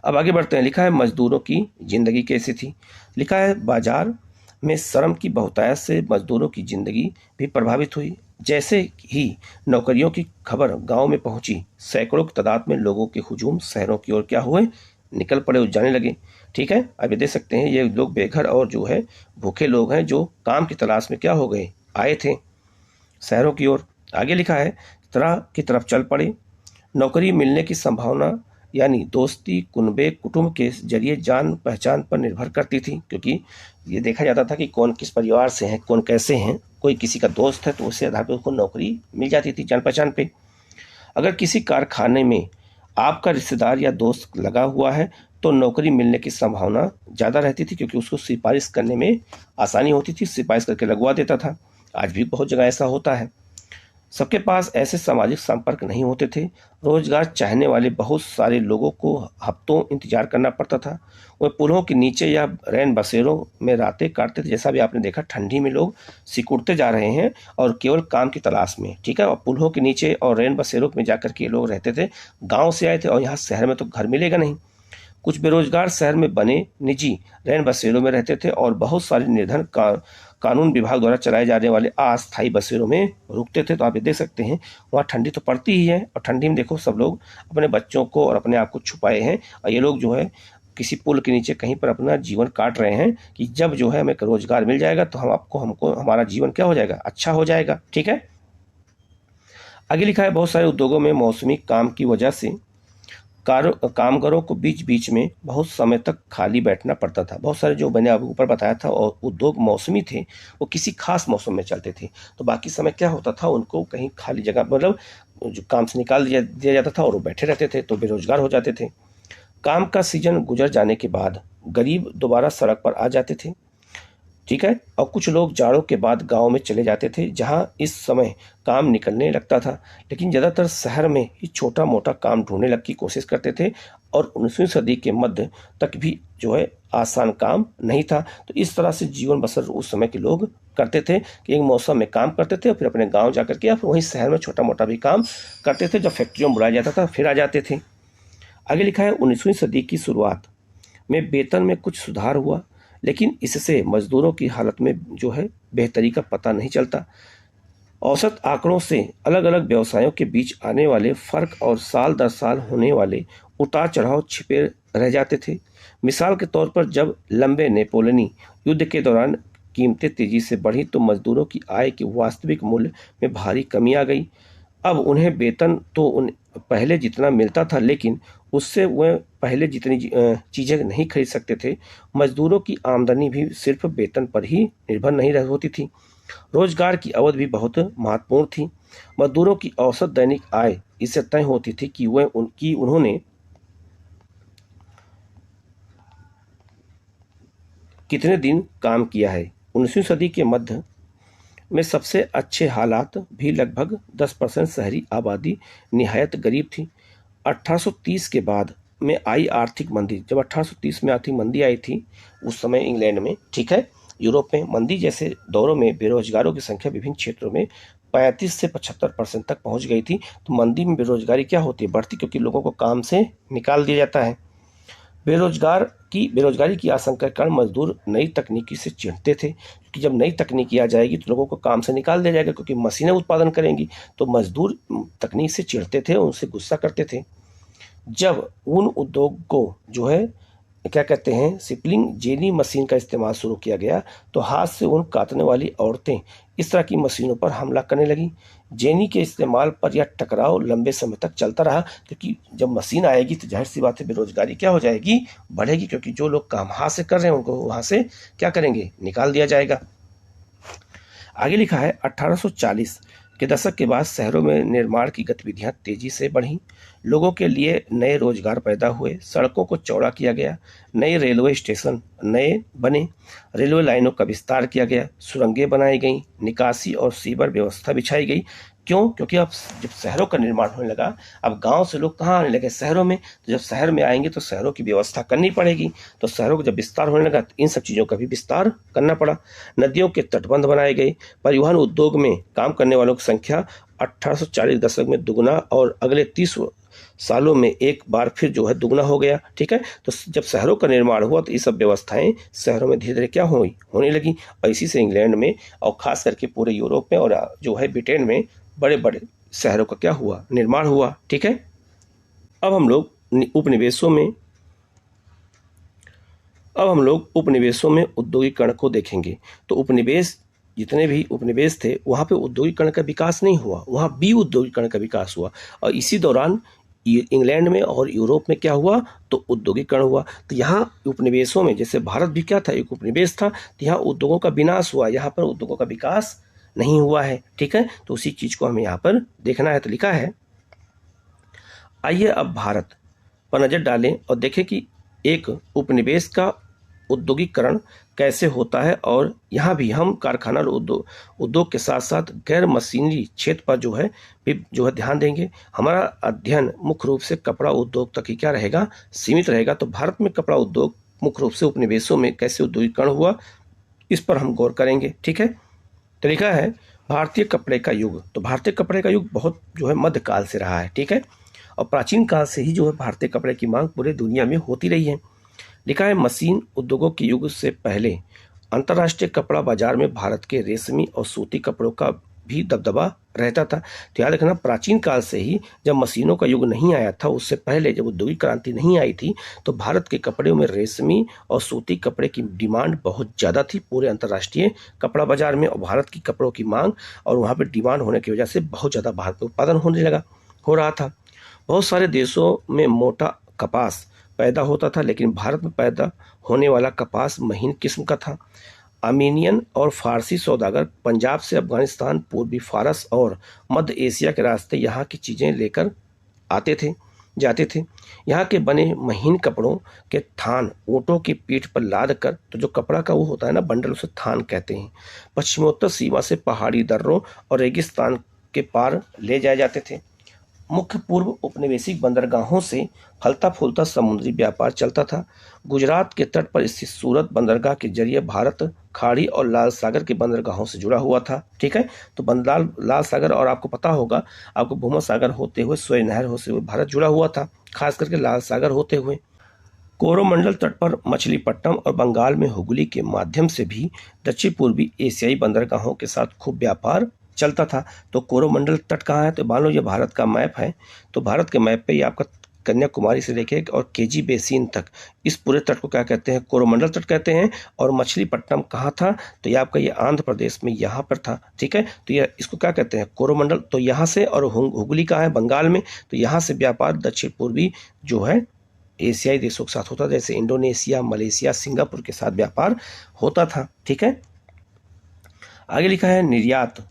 अब आगे बढ़ते हैं। लिखा है मजदूरों की जिंदगी कैसी थी। लिखा है बाजार में श्रम की बहुतायत से मजदूरों की जिंदगी भी प्रभावित हुई। जैसे ही नौकरियों की खबर गांव में पहुंची, सैकड़ों की तादाद में लोगों के हुजूम शहरों की ओर क्या हुए, निकल पड़े, जाने लगे। ठीक है, अब ये देख सकते हैं ये लोग बेघर और जो है भूखे लोग हैं, जो काम की तलाश में क्या हो गए, आए थे शहरों की ओर। आगे लिखा है तरह की तरफ चल पड़े। नौकरी मिलने की संभावना यानी दोस्ती कुटुंब के जरिए जान पहचान पर निर्भर करती थी, क्योंकि ये देखा जाता था कि कौन किस परिवार से है, कौन कैसे हैं, कोई किसी का दोस्त है तो उसी आधार पर उसको नौकरी मिल जाती थी जान पहचान पे। अगर किसी कारखाने में आपका रिश्तेदार या दोस्त लगा हुआ है तो नौकरी मिलने की संभावना ज़्यादा रहती थी, क्योंकि उसको सिफारिश करने में आसानी होती थी, सिफारिश करके लगवा देता था। आज भी बहुत जगह ऐसा होता है। सबके पास ऐसे सामाजिक संपर्क नहीं होते थे। रोजगार चाहने वाले बहुत सारे लोगों को हफ्तों इंतजार करना पड़ता था। वह पुलों के नीचे या रैन बसेरों में रातें काटते थे। जैसा भी आपने देखा, ठंडी में लोग सिकुड़ते जा रहे हैं और केवल काम की तलाश में, ठीक है। और पुलों के नीचे और रैन बसेरों में जाकर के लोग रहते थे। गांव से आए थे और यहाँ शहर में तो घर मिलेगा नहीं। कुछ बेरोजगार शहर में बने निजी रैन बसेरों में रहते थे और बहुत सारे निर्धन कानून विभाग द्वारा चलाए जाने वाले अस्थायी बसेरों में रुकते थे। तो आप ये देख सकते हैं, वहाँ ठंडी तो पड़ती ही है और ठंडी में देखो सब लोग अपने बच्चों को और अपने आप को छुपाए हैं और ये लोग जो है किसी पुल के नीचे कहीं पर अपना जीवन काट रहे हैं कि जब जो है हमें रोजगार मिल जाएगा तो हमको हमारा जीवन क्या हो जाएगा, अच्छा हो जाएगा, ठीक है। आगे लिखा है, बहुत सारे उद्योगों में मौसमी काम की वजह से कामगारों को बीच बीच में बहुत समय तक खाली बैठना पड़ता था। बहुत सारे जो मैंने अभी ऊपर बताया था और उद्योग मौसमी थे, वो किसी खास मौसम में चलते थे। तो बाकी समय क्या होता था, उनको कहीं खाली जगह मतलब जो काम से निकाल दिया जाता था और वो बैठे रहते थे, तो बेरोजगार हो जाते थे। काम का सीजन गुजर जाने के बाद गरीब दोबारा सड़क पर आ जाते थे, ठीक है। और कुछ लोग जाड़ों के बाद गांव में चले जाते थे, जहां इस समय काम निकलने लगता था। लेकिन ज़्यादातर शहर में ही छोटा मोटा काम ढूंढने की कोशिश करते थे और 19वीं सदी के मध्य तक भी जो है आसान काम नहीं था। तो इस तरह से जीवन बसर उस समय के लोग करते थे कि एक मौसम में काम करते थे और फिर अपने गाँव जा करके या फिर वहीं शहर में छोटा मोटा भी काम करते थे। जब फैक्ट्रियों में बुलाया जाता था फिर आ जाते थे। आगे लिखा है, 19वीं सदी की शुरुआत में वेतन में कुछ सुधार हुआ, लेकिन इससे मजदूरों की हालत में जो है बेहतरी का पता नहीं चलता। औसत आंकड़ों से अलग अलग व्यवसायों के बीच आने वाले फर्क और साल दर साल होने वाले उतार चढ़ाव छिपे रह जाते थे। मिसाल के तौर पर जब लंबे नेपोलियनी युद्ध के दौरान कीमतें तेजी से बढ़ी तो मजदूरों की आय के वास्तविक मूल्य में भारी कमी आ गई। अब उन्हें वेतन तो उन पहले जितना मिलता था, लेकिन उससे वह पहले जितनी चीज़ें नहीं खरीद सकते थे। मजदूरों की आमदनी भी सिर्फ वेतन पर ही निर्भर नहीं रह होती थी, रोजगार की अवधि भी बहुत महत्वपूर्ण थी। मजदूरों की औसत दैनिक आय इससे तय होती थी कि उन्होंने कितने दिन काम किया है। 19वीं सदी के मध्य में सबसे अच्छे हालात भी लगभग 10% शहरी आबादी निहायत गरीब थी। 1830 के बाद में आई आर्थिक मंदी, जब 1830 में आर्थिक मंदी आई थी उस समय इंग्लैंड में, ठीक है, यूरोप में मंदी जैसे दौरों में बेरोजगारों की संख्या विभिन्न क्षेत्रों में 35 से 75% तक पहुंच गई थी। तो मंदी में बेरोजगारी क्या होती है, बढ़ती, क्योंकि लोगों को काम से निकाल दिया जाता है। बेरोजगारी की आशंका के कारण मजदूर नई तकनीकी से चिढ़ते थे, क्योंकि जब नई तकनीकी आ जाएगी तो लोगों को काम से निकाल दिया जाएगा, क्योंकि मशीनें उत्पादन करेंगी। तो मजदूर तकनीक से चिढ़ते थे, उनसे गुस्सा करते थे। जब उन उद्योग को जो है क्या कहते हैं, सिपलिंग जेनी मशीन का इस्तेमाल शुरू किया गया तो हाथ से ऊन काटने वाली औरतें इस तरह की मशीनों पर हमला करने लगी। जेनी के इस्तेमाल पर यह टकराव लंबे समय तक चलता रहा, क्योंकि जब मशीन आएगी तो जाहिर सी बात है बेरोजगारी क्या हो जाएगी, बढ़ेगी, क्योंकि जो लोग काम हाथ से कर रहे हैं उनको वहाँ से क्या करेंगे, निकाल दिया जाएगा। आगे लिखा है, 1840 के दशक के बाद शहरों में निर्माण की गतिविधियां तेजी से बढ़ीं। लोगों के लिए नए रोजगार पैदा हुए, सड़कों को चौड़ा किया गया, नए रेलवे स्टेशन नए बने, रेलवे लाइनों का विस्तार किया गया, सुरंगें बनाई गईं, निकासी और सीवर व्यवस्था बिछाई गई। क्यों? क्योंकि अब जब शहरों का निर्माण होने लगा, अब गांव से लोग कहाँ आने लगे, शहरों में। तो जब शहर में आएंगे तो शहरों की व्यवस्था करनी पड़ेगी। तो शहरों का जब विस्तार होने लगा तो इन सब चीज़ों का भी विस्तार करना पड़ा। नदियों के तटबंध बनाए गए। परिवहन उद्योग में काम करने वालों की संख्या 1840 दशक में दुगुना और अगले 30 सालों में एक बार फिर जो है दुगना हो गया, ठीक है। तो जब शहरों का निर्माण हुआ तो ये सब व्यवस्थाएं शहरों में धीरे धीरे क्या होने लगी, और इसी से इंग्लैंड में और खास करके पूरे यूरोप में और जो है ब्रिटेन में बड़े बड़े शहरों का क्या हुआ, निर्माण हुआ, ठीक है। अब हम लोग उपनिवेशों में औद्योगिकरण को देखेंगे। तो उपनिवेश, जितने भी उपनिवेश थे वहाँ पे औद्योगिकरण का विकास नहीं हुआ, वहाँ भी औद्योगिकरण का विकास हुआ। और इसी दौरान इंग्लैंड में और यूरोप में क्या हुआ, तो औद्योगिकरण हुआ। तो यहाँ उपनिवेशों में, जैसे भारत भी क्या था, एक उपनिवेश था, तो यहाँ उद्योगों का विनाश हुआ, यहाँ पर उद्योगों का विकास नहीं हुआ है, ठीक है। तो उसी चीज को हमें यहाँ पर देखना है। तो लिखा है, आइए अब भारत पर नज़र डालें और देखें कि एक उपनिवेश का औद्योगिकरण कैसे होता है, और यहाँ भी हम कारखाना और उद्योग के साथ साथ गैर मशीनरी क्षेत्र पर जो है ध्यान देंगे। हमारा अध्ययन मुख्य रूप से कपड़ा उद्योग तक ही क्या रहेगा, सीमित रहेगा। तो भारत में कपड़ा उद्योग मुख्य रूप से उपनिवेशों में कैसे औद्योगिकरण हुआ, इस पर हम गौर करेंगे। ठीक है, तो लिखा है भारतीय कपड़े का युग। तो भारतीय कपड़े का युग बहुत जो है मध्यकाल से रहा है। ठीक है, और प्राचीन काल से ही जो है भारतीय कपड़े की मांग पूरे दुनिया में होती रही है। लिखा है मशीन उद्योगों के युग से पहले अंतर्राष्ट्रीय कपड़ा बाजार में भारत के रेशमी और सूती कपड़ों का भी दबदबा रहता था। तो याद रखना, प्राचीन काल से ही, जब मशीनों का युग नहीं आया था, उससे पहले जब औद्योगिक क्रांति नहीं आई थी, तो भारत के कपड़े में रेशमी और सूती कपड़े की डिमांड बहुत ज़्यादा थी पूरे अंतर्राष्ट्रीय कपड़ा बाजार में। और भारत की कपड़ों की मांग और वहाँ पर डिमांड होने की वजह से बहुत ज़्यादा भारत में उत्पादन हो रहा था। बहुत सारे देशों में मोटा कपास पैदा होता था, लेकिन भारत में पैदा होने वाला कपास महीन किस्म का था। आर्मीनियन और फारसी सौदागर पंजाब से अफगानिस्तान, पूर्वी फारस और मध्य एशिया के रास्ते यहाँ की चीज़ें लेकर जाते थे। यहाँ के बने महीन कपड़ों के थान ऊँटों की पीठ पर लाद कर, तो जो कपड़ा का वो होता है ना बंडल, उसे थान कहते हैं, पश्चिमोत्तर सीमा से पहाड़ी दर्रों और रेगिस्तान के पार ले जाए जाते थे। मुख्य पूर्व औपनिवेशिक बंदरगाहों से फलता फूलता समुद्री व्यापार चलता था। गुजरात के तट पर स्थित सूरत बंदरगाह के जरिए भारत खाड़ी और लाल सागर के बंदरगाहों से जुड़ा हुआ था। ठीक है, तो लाल सागर, और आपको पता होगा, आपको भूमध्य सागर होते हुए, सोय नहर होते हुए भारत जुड़ा हुआ था, खास करके लाल सागर होते हुए। कोरोमंडल तट पर मछलीपट्टनम और बंगाल में हुगली के माध्यम से भी दक्षिण पूर्वी एशियाई बंदरगाहों के साथ खूब व्यापार चलता था। तो कोरोमंडल तट कहाँ है, तो मान लो ये भारत का मैप है, तो भारत के मैप पे ये आपका कन्याकुमारी से लेके और केजी बेसिन तक, इस पूरे तट को क्या कहते हैं, कोरोमंडल तट कहते हैं। और मछलीपट्टनम कहाँ था, तो ये आपका ये आंध्र प्रदेश में यहाँ पर था। ठीक है, तो ये इसको क्या कहते हैं, कोरोमंडल। तो यहाँ से, और हुगली कहाँ है, बंगाल में, तो यहाँ से व्यापार दक्षिण पूर्वी जो है एशियाई देशों के साथ होता था, जैसे इंडोनेशिया, मलेशिया, सिंगापुर के साथ व्यापार होता था। ठीक है, आगे लिखा है निर्यात।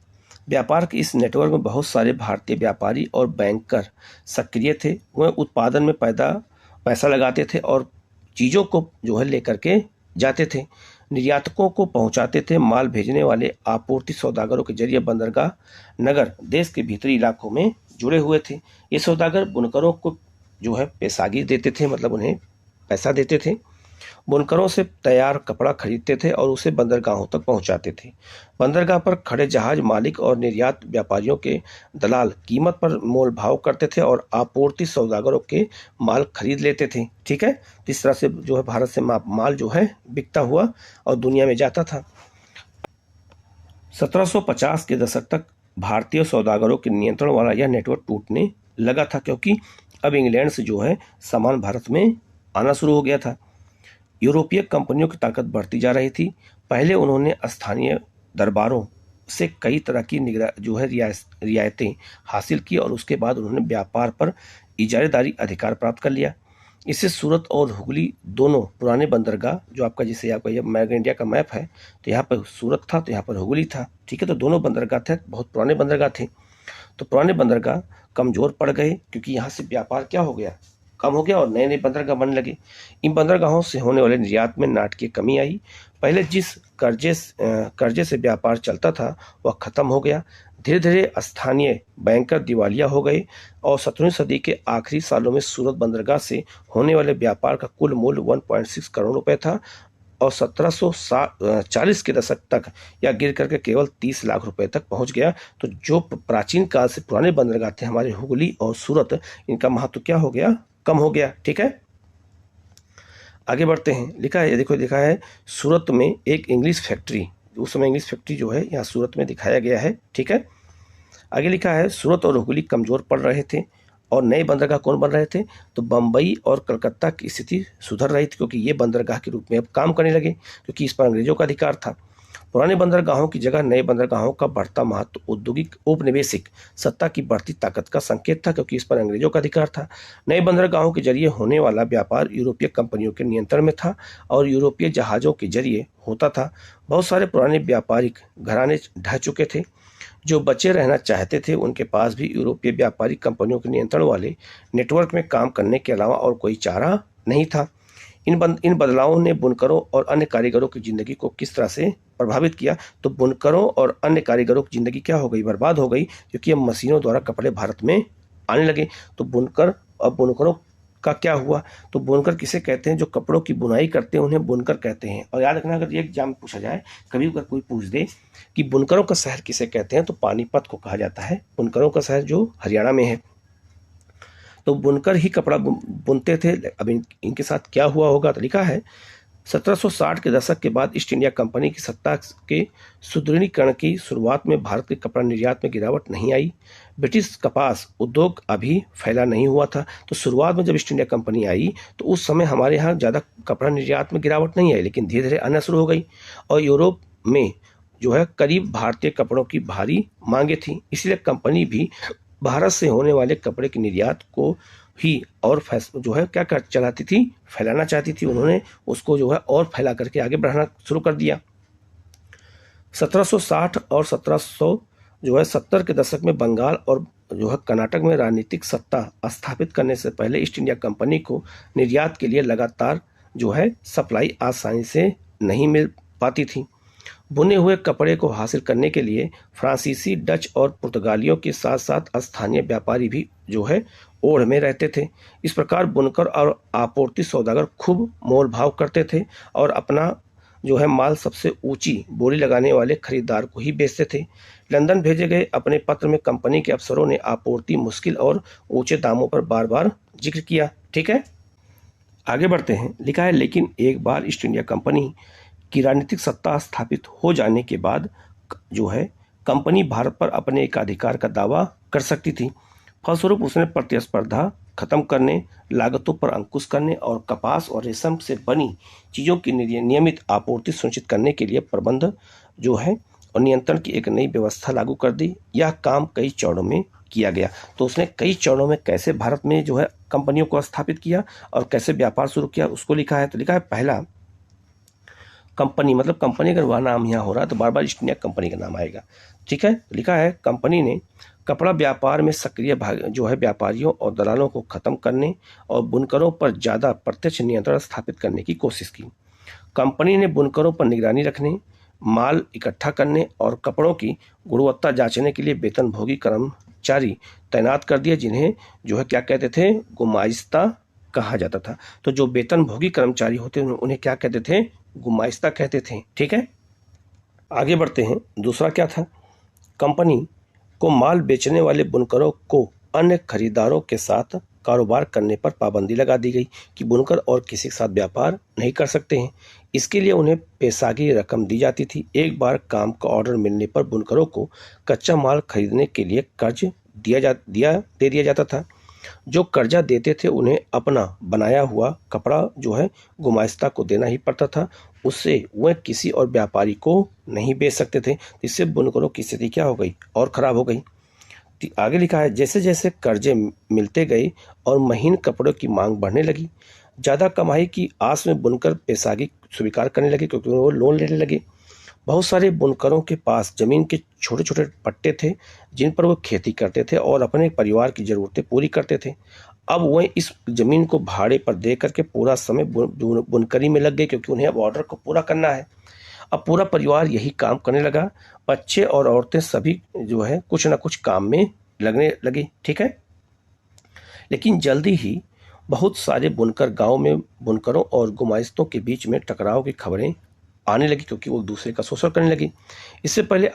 व्यापार के इस नेटवर्क में बहुत सारे भारतीय व्यापारी और बैंकर सक्रिय थे। वह उत्पादन में पैसा लगाते थे और चीज़ों को जो है लेकर के जाते थे, निर्यातकों को पहुंचाते थे। माल भेजने वाले आपूर्ति सौदागरों के जरिए बंदरगाह नगर देश के भीतरी इलाकों में जुड़े हुए थे। ये सौदागर बुनकरों को जो है पैसागी देते थे, मतलब उन्हें पैसा देते थे। बुनकरों से तैयार कपड़ा खरीदते थे और उसे बंदरगाहों तक पहुंचाते थे। बंदरगाह पर खड़े जहाज मालिक और निर्यात व्यापारियों के दलाल कीमत पर मोल भाव करते थे और आपूर्ति सौदागरों के माल खरीद लेते थे। ठीक है, इस तरह से जो है भारत से माल जो है बिकता हुआ और दुनिया में जाता था। 1750 के दशक तक भारतीय सौदागरों के नियंत्रण वाला यह नेटवर्क टूटने लगा था, क्योंकि अब इंग्लैंड से जो है सामान भारत में आना शुरू हो गया था। यूरोपीय कंपनियों की ताकत बढ़ती जा रही थी। पहले उन्होंने स्थानीय दरबारों से कई तरह की रियायतें हासिल की और उसके बाद उन्होंने व्यापार पर इजारेदारी अधिकार प्राप्त कर लिया। इससे सूरत और हुगली दोनों पुराने बंदरगाह, जो आपका जैसे आपका ये मैप इंडिया का मैप है, तो यहाँ पर सूरत था, तो यहाँ पर हुगली था। ठीक है, तो दोनों बंदरगाह थे, बहुत पुराने बंदरगाह थे। तो पुराने बंदरगाह कमजोर पड़ गए, क्योंकि यहाँ से व्यापार क्या हो गया, कम हो गया, और नए नए बंदरगाह बनने लगे। इन बंदरगाहों से होने वाले निर्यात में नाटकीय कमी आई। पहले जिस कर्जे से व्यापार चलता था वह खत्म हो गया। धीरे धीरे स्थानीय बैंकर दिवालिया हो गए और 17वीं सदी के आखिरी सालों में सूरत बंदरगाह से होने वाले व्यापार का कुल मूल्य 1.6 करोड़ रुपए था और 1740 के दशक तक यह गिर करके केवल 30 लाख रुपए तक पहुंच गया। तो जो प्राचीन काल से पुराने बंदरगाह थे हमारे हुगली और सूरत, इनका महत्व क्या हो गया, कम हो गया। ठीक है, आगे बढ़ते हैं। लिखा है, देखो लिखा है सूरत में एक इंग्लिश फैक्ट्री, उस समय इंग्लिश फैक्ट्री जो है यहाँ सूरत में दिखाया गया है। ठीक है, आगे लिखा है सूरत और हुगली कमजोर पड़ रहे थे और नए बंदरगाह कौन बन रहे थे, तो बम्बई और कलकत्ता की स्थिति सुधर रही थी, क्योंकि ये बंदरगाह के रूप में अब काम करने लगे, क्योंकि इस पर अंग्रेजों का अधिकार था। पुराने बंदरगाहों की जगह नए बंदरगाहों का बढ़ता महत्व औद्योगिक औपनिवेशिक सत्ता की बढ़ती ताकत का संकेत था, क्योंकि इस पर अंग्रेजों का अधिकार था। नए बंदरगाहों के जरिए होने वाला व्यापार यूरोपीय कंपनियों के नियंत्रण में था और यूरोपीय जहाज़ों के जरिए होता था। बहुत सारे पुराने व्यापारिक घराने ढह चुके थे। जो बचे रहना चाहते थे उनके पास भी यूरोपीय व्यापारिक कंपनियों के नियंत्रण वाले नेटवर्क में काम करने के अलावा और कोई चारा नहीं था। इन बदलावों ने बुनकरों और अन्य कारीगरों की ज़िंदगी को किस तरह से प्रभावित किया? तो बुनकरों और अन्य कारीगरों की ज़िंदगी क्या हो गई? बर्बाद हो गई, क्योंकि अब मशीनों द्वारा कपड़े भारत में आने लगे। तो बुनकरों का क्या हुआ? तो बुनकर किसे कहते हैं? जो कपड़ों की बुनाई करते हैं उन्हें बुनकर कहते हैं। और याद रखना, अगर ये एग्जाम में पूछा जाए, कभी अगर कोई पूछ दे कि बुनकरों का शहर किसे कहते हैं, तो पानीपत को कहा जाता है बुनकरों का शहर, जो हरियाणा में है। तो बुनकर ही कपड़ा बुनते थे। अब इनके साथ क्या हुआ होगा? तो लिखा है 1760 के दशक के बाद ईस्ट इंडिया कंपनी की सत्ता के सुदृढ़ीकरण की शुरुआत में भारत के कपड़ा निर्यात में गिरावट नहीं आई। ब्रिटिश कपास उद्योग अभी फैला नहीं हुआ था। तो शुरुआत में जब ईस्ट इंडिया कंपनी आई तो उस समय हमारे यहाँ ज़्यादा कपड़ा निर्यात में गिरावट नहीं आई, लेकिन धीरे धीरे आना शुरू हो गई और यूरोप में जो है करीब भारतीय कपड़ों की भारी मांगे थी। इसलिए कंपनी भी भारत से होने वाले कपड़े के निर्यात को ही और जो है क्या कर चलाती थी? फैलाना चाहती थी। उन्होंने उसको जो है और फैला करके आगे बढ़ाना शुरू कर दिया। 1760 और 1770 के दशक में बंगाल और जो है कर्नाटक में राजनीतिक सत्ता स्थापित करने से पहले ईस्ट इंडिया कंपनी को निर्यात के लिए लगातार जो है सप्लाई आसानी से नहीं मिल पाती थी। बुने हुए कपड़े को हासिल करने के लिए फ्रांसीसी, डच और पुर्तगालियों के साथ साथ स्थानीय व्यापारी भी जो है ओढ़ में रहते थे। इस प्रकार बुनकर और आपूर्ति सौदागर खूब मोल भाव करते थे और अपना जो है माल सबसे ऊंची बोली लगाने वाले खरीदार को ही बेचते थे। लंदन भेजे गए अपने पत्र में कंपनी के अफसरों ने आपूर्ति मुश्किल और ऊंचे दामों पर बार बार जिक्र किया। ठीक है, आगे बढ़ते हैं। लिखा है, लेकिन एक बार ईस्ट इंडिया कंपनी की राजनीतिक सत्ता स्थापित हो जाने के बाद जो है कंपनी भारत पर अपने एकाधिकार का दावा कर सकती थी। फलस्वरूप उसने प्रतिस्पर्धा खत्म करने, लागतों पर अंकुश करने और कपास और रेशम से बनी चीज़ों की नियमित आपूर्ति सुनिश्चित करने के लिए प्रबंध जो है और नियंत्रण की एक नई व्यवस्था लागू कर दी। यह काम कई चरणों में किया गया। तो उसने कई चरणों में कैसे भारत में जो है कंपनियों को स्थापित किया और कैसे व्यापार शुरू किया उसको लिखा है। तो लिखा है, पहला कंपनी, मतलब कंपनी अगर वह नाम यहाँ हो रहा है तो बार बार ईस्ट इंडिया कंपनी का नाम आएगा। ठीक है, लिखा है, कंपनी ने कपड़ा व्यापार में सक्रिय भाग जो है व्यापारियों और दलालों को खत्म करने और बुनकरों पर ज़्यादा प्रत्यक्ष नियंत्रण स्थापित करने की कोशिश की। कंपनी ने बुनकरों पर निगरानी रखने, माल इकट्ठा करने और कपड़ों की गुणवत्ता जांचने के लिए वेतनभोगी कर्मचारी तैनात कर दिए, जिन्हें जो है क्या कहते थे? गुमाइस्ता कहा जाता था। तो जो वेतनभोगी कर्मचारी होते हैं उन्हें क्या कहते थे? गुमाइस्ता कहते थे। ठीक है, आगे बढ़ते हैं। दूसरा क्या था? कंपनी को माल बेचने वाले बुनकरों को अन्य खरीदारों के साथ कारोबार करने पर पाबंदी लगा दी गई कि बुनकर और किसी के साथ व्यापार नहीं कर सकते हैं। इसके लिए उन्हें पैसागी रकम दी जाती थी। एक बार काम का ऑर्डर मिलने पर बुनकरों को कच्चा माल खरीदने के लिए कर्ज दे दिया जाता था। जो कर्जा देते थे उन्हें अपना बनाया हुआ कपड़ा जो है गुमाइस्ता को देना ही पड़ता था। उससे वह किसी और व्यापारी को नहीं बेच सकते थे। इससे बुनकरों की स्थिति क्या हो गई? और ख़राब हो गई। आगे लिखा है, जैसे जैसे कर्जे मिलते गए और महीन कपड़ों की मांग बढ़ने लगी, ज़्यादा कमाई की आस में बुनकर पैसागी स्वीकार करने लगे, क्योंकि वो लोन लेने लगे। बहुत सारे बुनकरों के पास ज़मीन के छोटे छोटे पट्टे थे जिन पर वो खेती करते थे और अपने परिवार की ज़रूरतें पूरी करते थे। अब वह इस ज़मीन को भाड़े पर दे करके पूरा समय बुनकरी में लग गए, क्योंकि उन्हें अब ऑर्डर को पूरा करना है। अब पूरा परिवार यही काम करने लगा। बच्चे और औरतें सभी जो है कुछ ना कुछ काम में लगने लगे। ठीक है, लेकिन जल्दी ही बहुत सारे बुनकर गांव में बुनकरों और गुमाइस्तों के बीच में टकराव की खबरें आने लगी, क्योंकि वो दूसरे का शोषण करने लगी। इससे पहले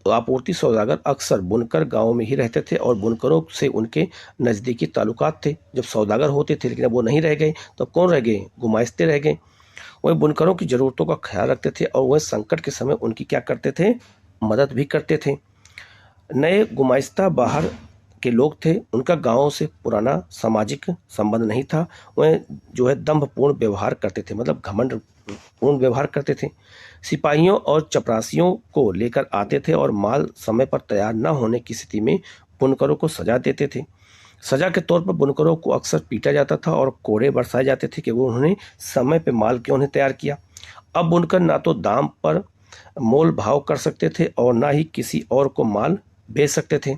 आपूर्ति सौदागर अक्सर बुनकर गांव में ही रहते थे और बुनकरों से उनके नज़दीकी ताल्लुकात थे। जब सौदागर होते थे, लेकिन अब वो नहीं रह गए, तो कौन रह गए? गुमाइस्ते रह गए। वह बुनकरों की ज़रूरतों का ख्याल रखते थे और वह संकट के समय उनकी क्या करते थे? मदद भी करते थे। नए गुमाइस्ता बाहर के लोग थे, उनका गांवों से पुराना सामाजिक संबंध नहीं था। वह जो है दंभपूर्ण व्यवहार करते थे, मतलब घमंड पूर्ण व्यवहार करते थे। सिपाहियों और चपरासियों को लेकर आते थे और माल समय पर तैयार न होने की स्थिति में बुनकरों को सजा देते थे। सजा के तौर पर बुनकरों को अक्सर पीटा जाता था और कोड़े बरसाए जाते थे कि वो उन्होंने समय पर माल क्यों नहीं तैयार किया। अब बुनकर ना तो दाम पर मोल भाव कर सकते थे और ना ही किसी और को माल बेच सकते थे।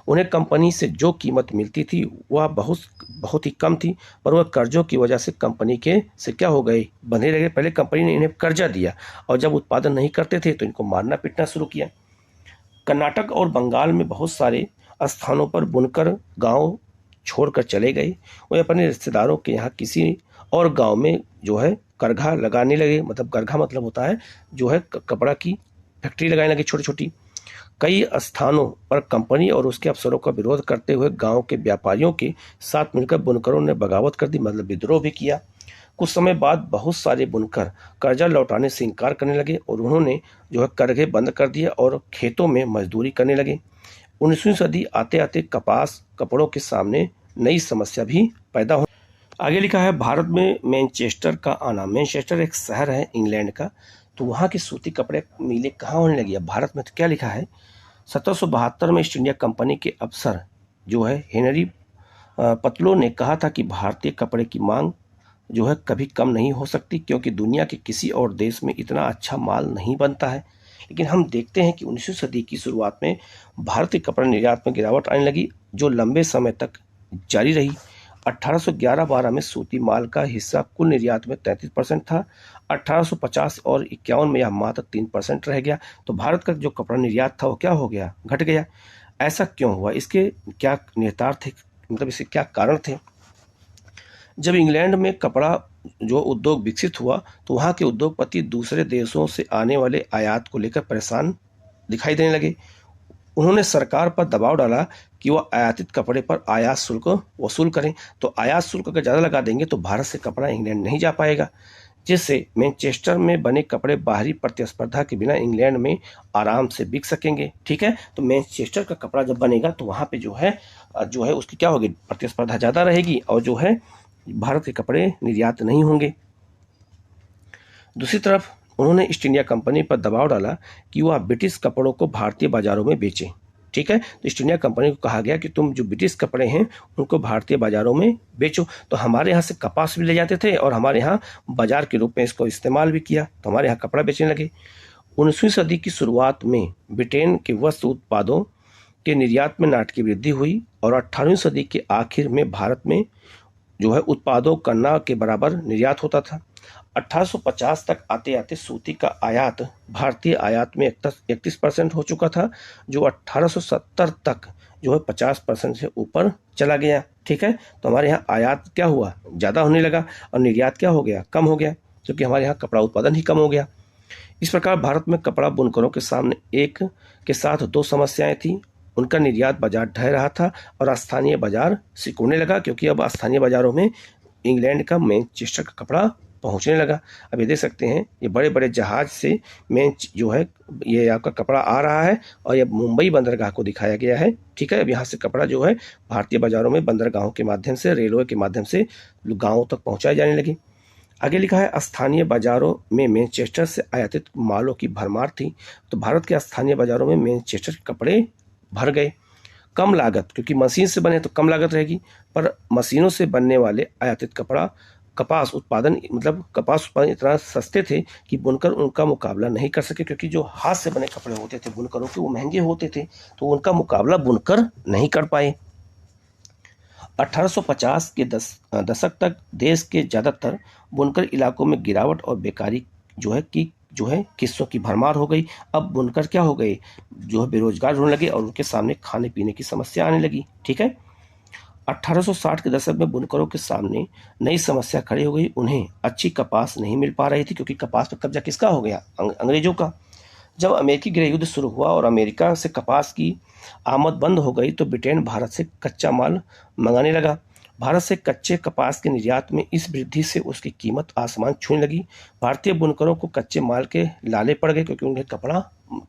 उन्हें कंपनी से जो कीमत मिलती थी वह बहुत बहुत ही कम थी, पर वह कर्जों की वजह से कंपनी के से क्या हो गए, बंधे रह गए। पहले कंपनी ने इन्हें कर्जा दिया और जब उत्पादन नहीं करते थे तो इनको मारना पीटना शुरू किया। कर्नाटक और बंगाल में बहुत सारे स्थानों पर बुनकर गांव छोड़कर चले गए। वे अपने रिश्तेदारों के यहाँ किसी और गांव में जो है करघा लगाने लगे। मतलब करघा मतलब होता है जो है कपड़ा की फैक्ट्री लगाने लगे छोटी छोटी। कई स्थानों पर कंपनी और उसके अफसरों का विरोध करते हुए गांव के व्यापारियों के साथ मिलकर बुनकरों ने बगावत कर दी, मतलब विद्रोह भी किया। कुछ समय बाद बहुत सारे बुनकर कर्जा लौटाने से इनकार करने लगे और उन्होंने जो है करघे बंद कर दिए और खेतों में मजदूरी करने लगे। 19वीं सदी आते आते कपास कपड़ों के सामने नई समस्या भी पैदा हो। आगे लिखा है भारत में मैनचेस्टर का आना। मैनचेस्टर एक शहर है इंग्लैंड का, तो वहाँ की सूती कपड़े मिलें कहाँ होने लगी। अब भारत में तो क्या लिखा है, 1772 में ईस्ट इंडिया कंपनी के अफसर जो है हेनरी पतलो ने कहा था कि भारतीय कपड़े की मांग जो है कभी कम नहीं हो सकती, क्योंकि दुनिया के किसी और देश में इतना अच्छा माल नहीं बनता है। लेकिन हम देखते हैं कि 19वीं सदी की शुरुआत में भारतीय कपड़ा निर्यात में गिरावट आने लगी, जो लंबे समय तक जारी रही। 1811-12 में सूती माल का हिस्सा कुल निर्यात में 33% था। 1850 और 51 में यह मात्र 3% रह गया। तो भारत का जो कपड़ा निर्यात था वो क्या हो गया, घट गया। ऐसा क्यों हुआ, इसके क्या निहितार्थ थे, मतलब इसके क्या कारण थे। जब इंग्लैंड में कपड़ा जो उद्योग विकसित हुआ तो वहाँ के उद्योगपति दूसरे देशों से आने वाले आयात को लेकर परेशान दिखाई देने लगे। उन्होंने सरकार पर दबाव डाला कि वह आयातित कपड़े पर आयात शुल्क वसूल करें। तो आयात शुल्क अगर ज़्यादा लगा देंगे तो भारत से कपड़ा इंग्लैंड नहीं जा पाएगा, जिससे मैनचेस्टर में बने कपड़े बाहरी प्रतिस्पर्धा के बिना इंग्लैंड में आराम से बिक सकेंगे। ठीक है, तो मैनचेस्टर का कपड़ा जब बनेगा तो वहाँ पे जो है उसकी क्या होगी, प्रतिस्पर्धा ज़्यादा रहेगी और जो है भारत के कपड़े निर्यात नहीं होंगे। दूसरी तरफ उन्होंने ईस्ट इंडिया कंपनी पर दबाव डाला कि वह ब्रिटिश कपड़ों को भारतीय बाजारों में बेचे। ठीक है, तो ईस्ट इंडिया कंपनी को कहा गया कि तुम जो ब्रिटिश कपड़े हैं उनको भारतीय बाजारों में बेचो। तो हमारे यहाँ से कपास भी ले जाते थे और हमारे यहाँ बाजार के रूप में इसको इस्तेमाल भी किया, तो हमारे यहाँ कपड़ा बेचने लगे। 19वीं सदी की शुरुआत में ब्रिटेन के वस्त्र उत्पादों के निर्यात में नाटकीय वृद्धि हुई और 18वीं सदी के आखिर में भारत में जो है उत्पादों का न के बराबर निर्यात होता था। 1850 तक आते आते सूती का आयात भारतीय आयात में 31% हो चुका था, जो 1870 तक जो है 50% से ऊपर चला गया। ठीक है, तो हमारे यहाँ आयात क्या हुआ, ज़्यादा होने लगा और निर्यात क्या हो गया, कम हो गया, क्योंकि हमारे यहाँ कपड़ा उत्पादन ही कम हो गया। इस प्रकार भारत में कपड़ा बुनकरों के सामने एक के साथ दो समस्याएं थी। उनका निर्यात बाजार ढह रहा था और स्थानीय बाजार सिकुड़ने लगा, क्योंकि अब स्थानीय बाजारों में इंग्लैंड का मैनचेस्टर का कपड़ा पहुंचने लगा। अब ये देख सकते हैं, ये बड़े बड़े जहाज से जो है ये आपका कपड़ा आ रहा है और ये मुंबई बंदरगाह को दिखाया गया है। ठीक है, अब यहाँ से कपड़ा जो है भारतीय बाजारों में बंदरगाहों के माध्यम से, रेलवे के माध्यम से गाँवों तक पहुँचाए जाने लगी। आगे लिखा है स्थानीय बाजारों में मैनचेस्टर से आयातित मालों की भरमार थी। तो भारत के स्थानीय बाजारों में मैनचेस्टर के कपड़े भर गए। कम लागत, क्योंकि मशीन से बने तो कम लागत रहेगी, पर मशीनों से बनने वाले आयातित कपास उत्पादन इतना सस्ते थे कि बुनकर उनका मुकाबला नहीं कर सके, क्योंकि जो हाथ से बने कपड़े होते थे बुनकरों के वो महंगे होते थे, तो उनका मुकाबला बुनकर नहीं कर पाए। 1850 के दशक तक देश के ज़्यादातर बुनकर इलाकों में गिरावट और बेकारी जो है किस्सों की भरमार हो गई। अब बुनकर क्या हो गए, जो है बेरोजगार होने लगे और उनके सामने खाने पीने की समस्या आने लगी। ठीक है, 1860 के दशक में बुनकरों के सामने नई समस्या खड़ी हो गई। उन्हें अच्छी कपास नहीं मिल पा रही थी, क्योंकि कपास पर कब्जा किसका हो गया, अंग्रेजों का। जब अमेरिकी गृह युद्ध शुरू हुआ और अमेरिका से कपास की आमद बंद हो गई तो ब्रिटेन भारत से कच्चा माल मंगाने लगा। भारत से कच्चे कपास के निर्यात में इस वृद्धि से उसकी कीमत आसमान छूने लगी। भारतीय बुनकरों को कच्चे माल के लाले पड़ गए, क्योंकि उन्हें कपड़ा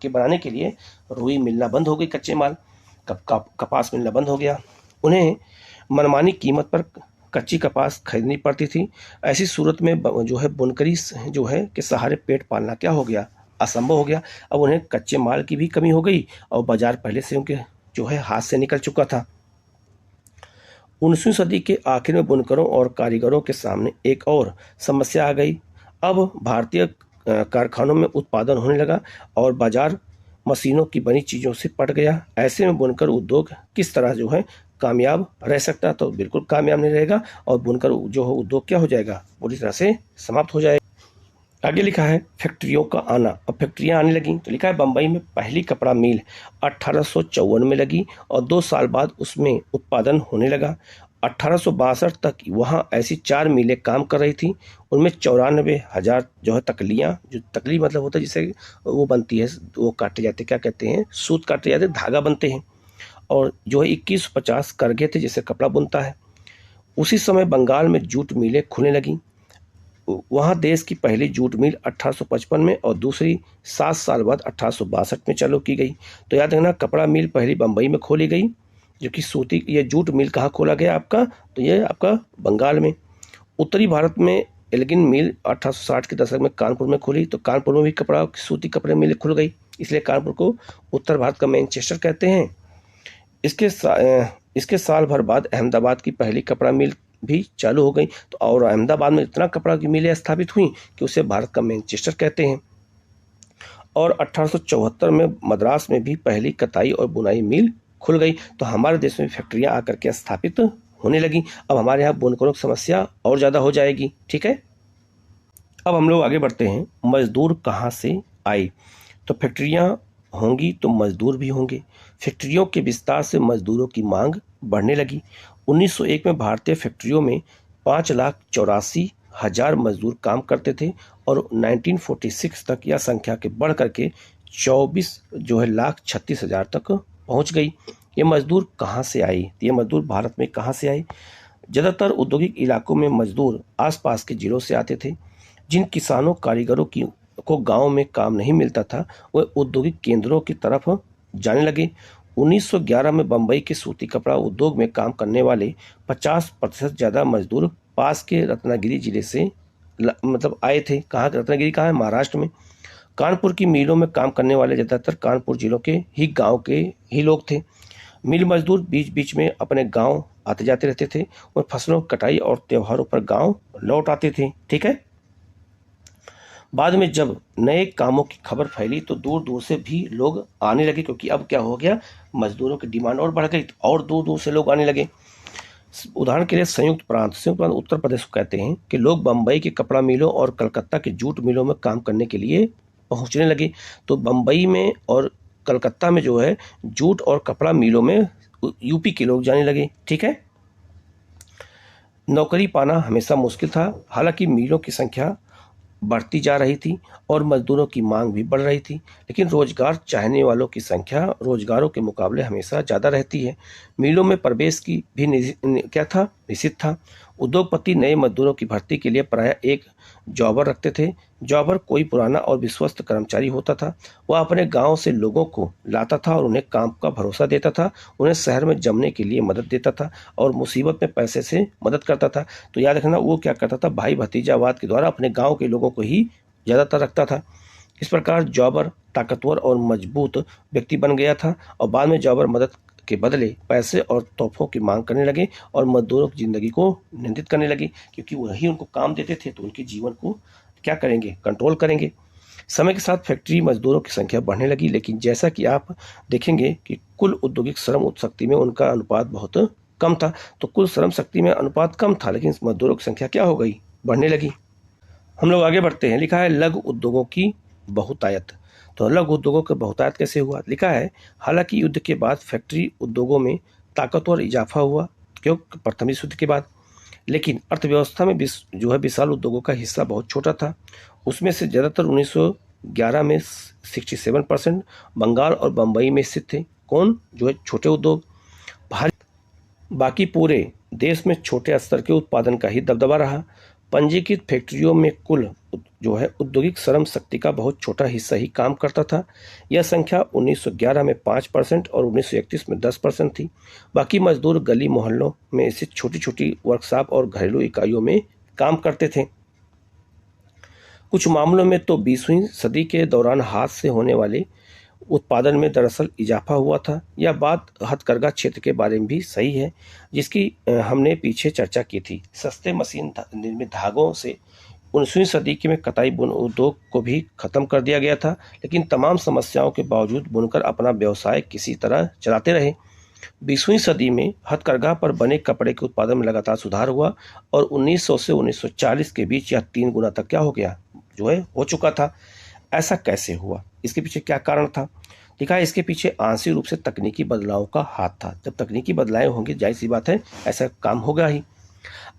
के बनाने के लिए रुई मिलना बंद हो गई, कच्चे माल। कपास मिलना बंद हो गया। उन्हें मनमानी कीमत पर कच्ची कपास खरीदनी पड़ती थी। ऐसी सूरत में जो है बुनकरी जो है के सहारे पेट पालना क्या हो गया, असंभव हो गया। अब उन्हें कच्चे माल की भी कमी हो गई और बाजार पहले से उनके जो है हाथ से निकल चुका था। 19वीं सदी के आखिर में बुनकरों और कारीगरों के सामने एक और समस्या आ गई। अब भारतीय कारखानों में उत्पादन होने लगा और बाजार मशीनों की बनी चीज़ों से पट गया। ऐसे में बुनकर उद्योग किस तरह जो है कामयाब रह सकता, तो बिल्कुल कामयाब नहीं रहेगा और बुनकर जो है उद्योग क्या हो जाएगा, पूरी तरह से समाप्त हो जाएगा। आगे लिखा है फैक्ट्रियों का आना। अब फैक्ट्रियां आने लगी तो लिखा है बम्बई में पहली कपड़ा मिल 1854 में लगी और 2 साल बाद उसमें उत्पादन होने लगा। 1862 तक वहां ऐसी 4 मिलें काम कर रही थी। उनमें 94,000 जो है तकलियां, जो तकली मतलब होता है जिसे वो बनती है, वो काटे जाते, क्या कहते हैं, सूत काटे जाते, धागा बनते हैं। और जो है 2150 करघे थे जिसे कपड़ा बुनता है। उसी समय बंगाल में जूट मिलें खुलने लगी। वहाँ देश की पहली जूट मिल 1855 में और दूसरी 7 साल बाद 1862 में चालू की गई। तो याद रखना कपड़ा मिल पहली बम्बई में खोली गई, जो कि सूती, ये जूट मिल कहाँ खोला गया आपका, तो ये आपका बंगाल में। उत्तरी भारत में एल्गिन मिल 1860 के दशक में कानपुर में खुली, तो कानपुर में भी कपड़ा सूती कपड़े मिल खुल गई, इसलिए कानपुर को उत्तर भारत का मैनचेस्टर कहते हैं। इसके साल भर बाद अहमदाबाद की पहली कपड़ा मिल भी चालू हो गई। तो और अहमदाबाद में इतना कपड़ा की मिलें स्थापित हुई कि उसे भारत का मैनचेस्टर कहते हैं। और 1874 में मद्रास में भी पहली कताई और बुनाई मिल खुल गई। तो हमारे देश में फैक्ट्रियां आकर के स्थापित होने लगी। अब हमारे यहाँ बुनकरों की समस्या और ज़्यादा हो जाएगी। ठीक है, अब हम लोग आगे बढ़ते हैं। मजदूर कहाँ से आए, तो फैक्ट्रियाँ होंगी तो मजदूर भी होंगे। फैक्ट्रियों के विस्तार से मजदूरों की मांग बढ़ने लगी। 1901 में भारतीय फैक्ट्रियों में 5,84,000 मजदूर काम करते थे और 1946 तक यह संख्या के बढ़ करके 24,36,000 तक पहुंच गई। ये मजदूर कहाँ से आए, ये मजदूर भारत में कहाँ से आए? ज़्यादातर औद्योगिक इलाकों में मजदूर आसपास के जिलों से आते थे। जिन किसानों कारीगरों को गांव में काम नहीं मिलता था, वह औद्योगिक केंद्रों की तरफ जाने लगे। 1911 में बम्बई के सूती कपड़ा उद्योग में काम करने वाले 50% ज़्यादा मजदूर पास के रत्नागिरी जिले से मतलब आए थे। कहाँ, रत्नागिरी कहाँ है, महाराष्ट्र में। कानपुर की मिलों में काम करने वाले ज़्यादातर कानपुर जिलों के ही गांव के ही लोग थे। मिल मजदूर बीच बीच में अपने गांव आते जाते रहते थे और फसलों की कटाई और त्योहारों पर गांव लौट आते थे। ठीक है, बाद में जब नए कामों की खबर फैली तो दूर दूर से भी लोग आने लगे, क्योंकि अब क्या हो गया, मजदूरों की डिमांड और बढ़ गई और दूर दूर से लोग आने लगे। उदाहरण के लिए संयुक्त प्रांत उत्तर प्रदेश को कहते हैं कि लोग बम्बई के कपड़ा मिलों और कलकत्ता के जूट मिलों में काम करने के लिए पहुंचने लगे। तो बम्बई में और कलकत्ता में जो है जूट और कपड़ा मिलों में यूपी के लोग जाने लगे। ठीक है, नौकरी पाना हमेशा मुश्किल था। हालांकि मिलों की संख्या बढ़ती जा रही थी और मजदूरों की मांग भी बढ़ रही थी, लेकिन रोजगार चाहने वालों की संख्या रोजगारों के मुकाबले हमेशा ज़्यादा रहती है। मिलों में प्रवेश की भी निषिद्ध था। उद्योगपति नए मजदूरों की भर्ती के लिए प्रायः एक जॉबर रखते थे। जॉबर कोई पुराना और विश्वस्त कर्मचारी होता था। वह अपने गांव से लोगों को लाता था और उन्हें काम का भरोसा देता था, उन्हें शहर में जमने के लिए मदद देता था और मुसीबत में पैसे से मदद करता था। तो याद रखना, वो क्या करता था, भाई भतीजावाद के द्वारा अपने गाँव के लोगों को ही ज़्यादातर रखता था। इस प्रकार जॉबर ताकतवर और मजबूत व्यक्ति बन गया था और बाद में जॉबर मदद के बदले पैसे और तोहफों की मांग करने लगे और मजदूरों की जिंदगी को नियंत्रित करने लगे, क्योंकि वही उनको काम देते थे तो उनके जीवन को क्या करेंगे, कंट्रोल करेंगे। समय के साथ फैक्ट्री मजदूरों की संख्या बढ़ने लगी, लेकिन जैसा कि आप देखेंगे कि कुल औद्योगिक श्रम शक्ति में उनका अनुपात बहुत कम था। तो कुल श्रम शक्ति में अनुपात कम था, लेकिन मजदूरों की संख्या क्या हो गई, बढ़ने लगी। हम लोग आगे बढ़ते हैं। लिखा है लघु उद्योगों की बहुतायत। तो लघु उद्योगों का बहुतायत कैसे हुआ, लिखा है हालांकि युद्ध के बाद फैक्ट्री उद्योगों में ताकतवर इजाफा हुआ, क्योंकि प्रथम विश्व युद्ध के बाद, लेकिन अर्थव्यवस्था में जो है विशाल उद्योगों का हिस्सा बहुत छोटा था। उसमें से ज़्यादातर 1911 में 67% बंगाल और बम्बई में स्थित थे। कौन, जो है छोटे उद्योग। बाकी पूरे देश में छोटे स्तर के उत्पादन का ही दबदबा रहा। पंजीकृत फैक्ट्रियों में कुल जो है औद्योगिक श्रम शक्ति का बहुत छोटा हिस्सा ही काम करता था। यह संख्या 1911 में 5% और 1931 में 10% थी। बाकी मजदूर गली मोहल्लों में स्थित छोटी छोटी वर्कशॉप और घरेलू इकाइयों में काम करते थे। कुछ मामलों में तो 20वीं सदी के दौरान हाथ से होने वाले उत्पादन में दरअसल इजाफा हुआ था। यह बात हथकरघा क्षेत्र के बारे में भी सही है, जिसकी हमने पीछे चर्चा की थी। सस्ते मशीन निर्मित धागों से 19वीं सदी में कताई बुन उद्योग को भी खत्म कर दिया गया था, लेकिन तमाम समस्याओं के बावजूद बुनकर अपना व्यवसाय किसी तरह चलाते रहे। 20वीं सदी में हथकरघा पर बने कपड़े के उत्पादन में लगातार सुधार हुआ और 1900 से 1940 के बीच यह 3 गुना तक क्या हो गया, जो है हो चुका था। ऐसा कैसे हुआ, इसके पीछे क्या कारण था? देखा, इसके पीछे आंशिक रूप से तकनीकी बदलाव का हाथ था। जब तकनीकी बदलाव होंगे, जाहिर सी बात है ऐसा काम होगा ही।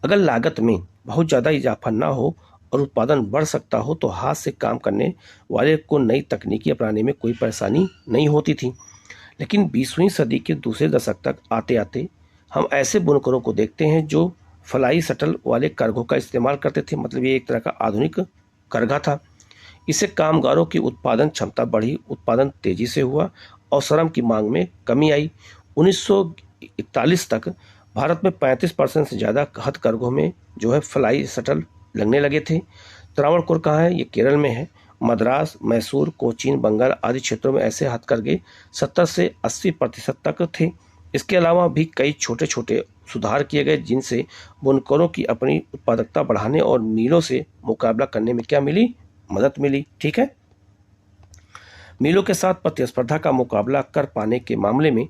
अगर लागत में बहुत ज़्यादा इजाफा ना हो और उत्पादन बढ़ सकता हो तो हाथ से काम करने वाले को नई तकनीकी अपनाने में कोई परेशानी नहीं होती थी। लेकिन 20वीं सदी के दूसरे दशक तक आते आते हम ऐसे बुनकरों को देखते हैं जो फ्लाई शटल वाले करघों का इस्तेमाल करते थे। मतलब ये एक तरह का आधुनिक करघा था। इससे कामगारों की उत्पादन क्षमता बढ़ी, उत्पादन तेजी से हुआ और श्रम की मांग में कमी आई। 1941 तक भारत में 35% से ज़्यादा हथकरघों में जो है फ्लाई शटल लगने लगे थे। त्रावणकोर कहाँ है? ये केरल में है। मद्रास, मैसूर, कोचीन, बंगाल आदि क्षेत्रों में ऐसे हथकरघे 70 से 80% तक थे। इसके अलावा भी कई छोटे छोटे सुधार किए गए, जिनसे बुनकरों की अपनी उत्पादकता बढ़ाने और मिलों से मुकाबला करने में क्या मिली? मदद मिली। ठीक है, मिलों के साथ प्रतिस्पर्धा का मुकाबला कर पाने के मामले में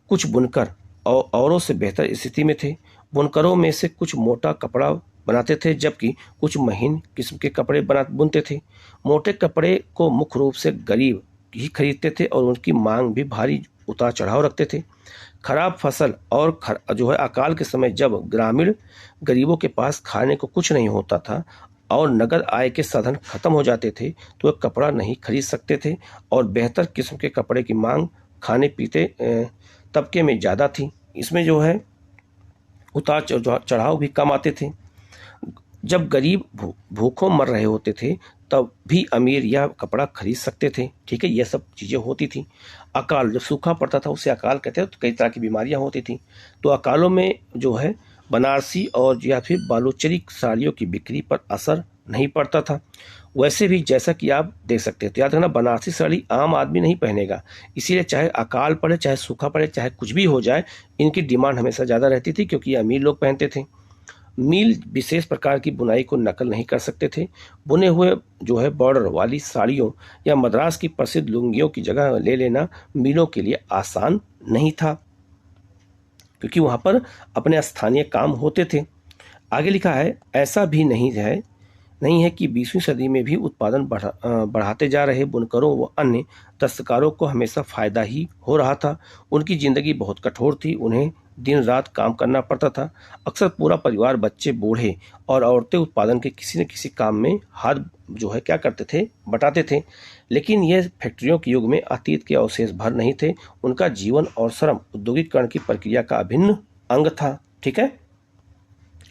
कुछ बुनकर औरों से बेहतर स्थिति में थे। बुनकरों में से कुछ मोटा कपड़ा बनाते थे, जबकि कुछ महीन किस्म के कपड़े बुनते थे। मोटे कपड़े को मुख्य रूप से गरीब ही खरीदते थे और उनकी मांग भी भारी उतार चढ़ाव रखते थे। खराब फसल और जो है अकाल के समय जब ग्रामीण गरीबों के पास खाने को कुछ नहीं होता था और नगद आय के साधन खत्म हो जाते थे, तो वे कपड़ा नहीं खरीद सकते थे और बेहतर किस्म के कपड़े की मांग खाने पीते तबके में ज़्यादा थी। इसमें जो है उतार चढ़ाव भी कम आते थे। जब गरीब भूखों मर रहे होते थे तब भी अमीर यह कपड़ा खरीद सकते थे। ठीक है, यह सब चीज़ें होती थी। अकाल, जब सूखा पड़ता था उसे अकाल कहते हैं, तो कई तरह की बीमारियां होती थी। तो अकालों में जो है बनारसी और या फिर बालूचरी साड़ियों की बिक्री पर असर नहीं पड़ता था। वैसे भी जैसा कि आप देख सकते हैं, तो याद रखना बनारसी साड़ी आम आदमी नहीं पहनेगा, इसीलिए चाहे अकाल पड़े, चाहे सूखा पड़े, चाहे कुछ भी हो जाए, इनकी डिमांड हमेशा ज़्यादा रहती थी क्योंकि अमीर लोग पहनते थे। मील विशेष प्रकार की बुनाई को नकल नहीं कर सकते थे। बुने हुए जो है बॉर्डर वाली साड़ियों या मद्रास की प्रसिद्ध लुंगियों की जगह ले लेना मिलों के लिए आसान नहीं था, क्योंकि वहाँ पर अपने स्थानीय काम होते थे। आगे लिखा है, ऐसा भी नहीं है कि 20वीं सदी में भी उत्पादन बढ़ाते जा रहे बुनकरों व अन्य दस्तकारों को हमेशा फायदा ही हो रहा था। उनकी ज़िंदगी बहुत कठोर थी, उन्हें दिन रात काम करना पड़ता था। अक्सर पूरा परिवार, बच्चे, बूढ़े और औरतें उत्पादन के किसी न किसी काम में हाथ जो है क्या करते थे, बटाते थे। लेकिन यह फैक्ट्रियों के युग में अतीत के अवशेष भर नहीं थे। उनका जीवन और श्रम औद्योगिकरण की प्रक्रिया का अभिन्न अंग था। ठीक है,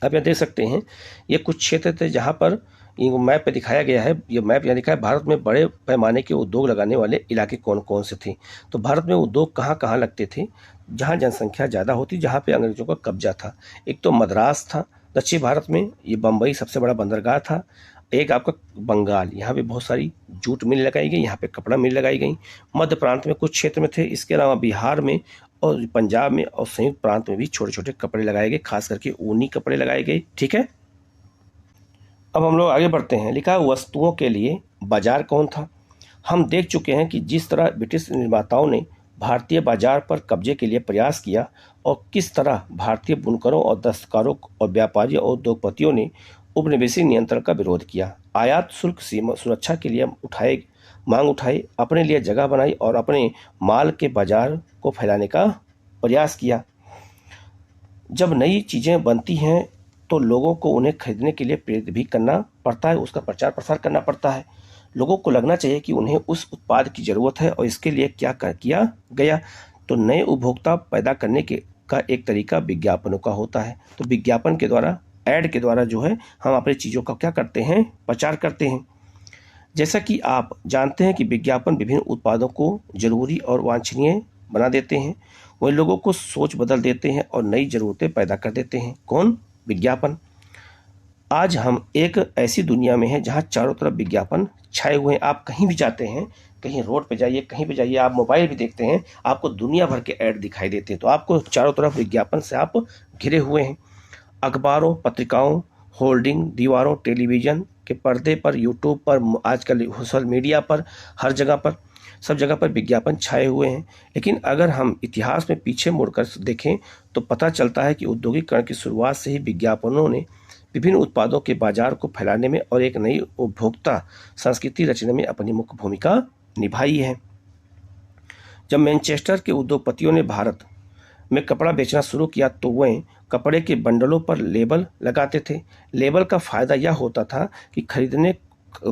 आप यहाँ देख सकते हैं, ये कुछ क्षेत्र थे जहाँ पर ये मैप पे दिखाया गया है। ये मैप यहाँ दिखाया भारत में बड़े पैमाने के उद्योग लगाने वाले इलाके कौन कौन से थे। तो भारत में उद्योग कहाँ कहाँ लगते थे? जहाँ जनसंख्या ज़्यादा होती, जहाँ पे अंग्रेजों का कब्जा था। एक तो मद्रास था दक्षिण भारत में, ये बम्बई सबसे बड़ा बंदरगाह था। एक आपका बंगाल, यहाँ पे बहुत सारी जूट मिल लगाई गई, यहाँ पे कपड़ा मिल लगाई गई। मध्य प्रांत में कुछ क्षेत्र में थे। इसके अलावा बिहार में और पंजाब में और संयुक्त प्रांत में भी छोटे छोटे कपड़े लगाए गए, खास करके ऊनी कपड़े लगाए गए। ठीक है, अब हम लोग आगे बढ़ते हैं। लिखा है, वस्तुओं के लिए बाजार कौन था? हम देख चुके हैं कि जिस तरह ब्रिटिश निर्माताओं ने भारतीय बाजार पर कब्जे के लिए प्रयास किया और किस तरह भारतीय बुनकरों और दस्तकारों और व्यापारियों और उद्योगपतियों ने उपनिवेशी नियंत्रण का विरोध किया। आयात शुल्क सीमा सुरक्षा के लिए मांग उठाई, अपने लिए जगह बनाई और अपने माल के बाजार को फैलाने का प्रयास किया। जब नई चीज़ें बनती हैं तो लोगों को उन्हें खरीदने के लिए प्रेरित भी करना पड़ता है, उसका प्रचार प्रसार करना पड़ता है। लोगों को लगना चाहिए कि उन्हें उस उत्पाद की ज़रूरत है और इसके लिए क्या किया गया। तो नए उपभोक्ता पैदा करने का एक तरीका विज्ञापनों का होता है। तो विज्ञापन के द्वारा ऐड के द्वारा जो है हम अपनी चीज़ों का क्या करते हैं, प्रचार करते हैं। जैसा कि आप जानते हैं कि विज्ञापन विभिन्न उत्पादों को जरूरी और वांछनीय बना देते हैं, वही लोगों को सोच बदल देते हैं और नई ज़रूरतें पैदा कर देते हैं। कौन? विज्ञापन। आज हम एक ऐसी दुनिया में हैं जहां चारों तरफ विज्ञापन छाए हुए हैं। आप कहीं भी जाते हैं, कहीं रोड पे जाइए, कहीं पे जाइए, आप मोबाइल भी देखते हैं, आपको दुनिया भर के ऐड दिखाई देते हैं। तो आपको चारों तरफ विज्ञापन से आप घिरे हुए हैं। अखबारों, पत्रिकाओं, होर्डिंग, दीवारों, टेलीविज़न के पर्दे पर, यूट्यूब पर, आजकल सोशल मीडिया पर, हर जगह पर, सब जगह पर विज्ञापन छाए हुए हैं। लेकिन अगर हम इतिहास में पीछे मुड़कर देखें तो पता चलता है कि औद्योगिकरण की शुरुआत से ही विज्ञापनों ने विभिन्न उत्पादों के बाजार को फैलाने में और एक नई उपभोक्ता संस्कृति रचने में अपनी मुख्य भूमिका निभाई है। जब मैनचेस्टर के उद्योगपतियों ने भारत में कपड़ा बेचना शुरू किया तो वह कपड़े के बंडलों पर लेबल लगाते थे। लेबल का फायदा यह होता था कि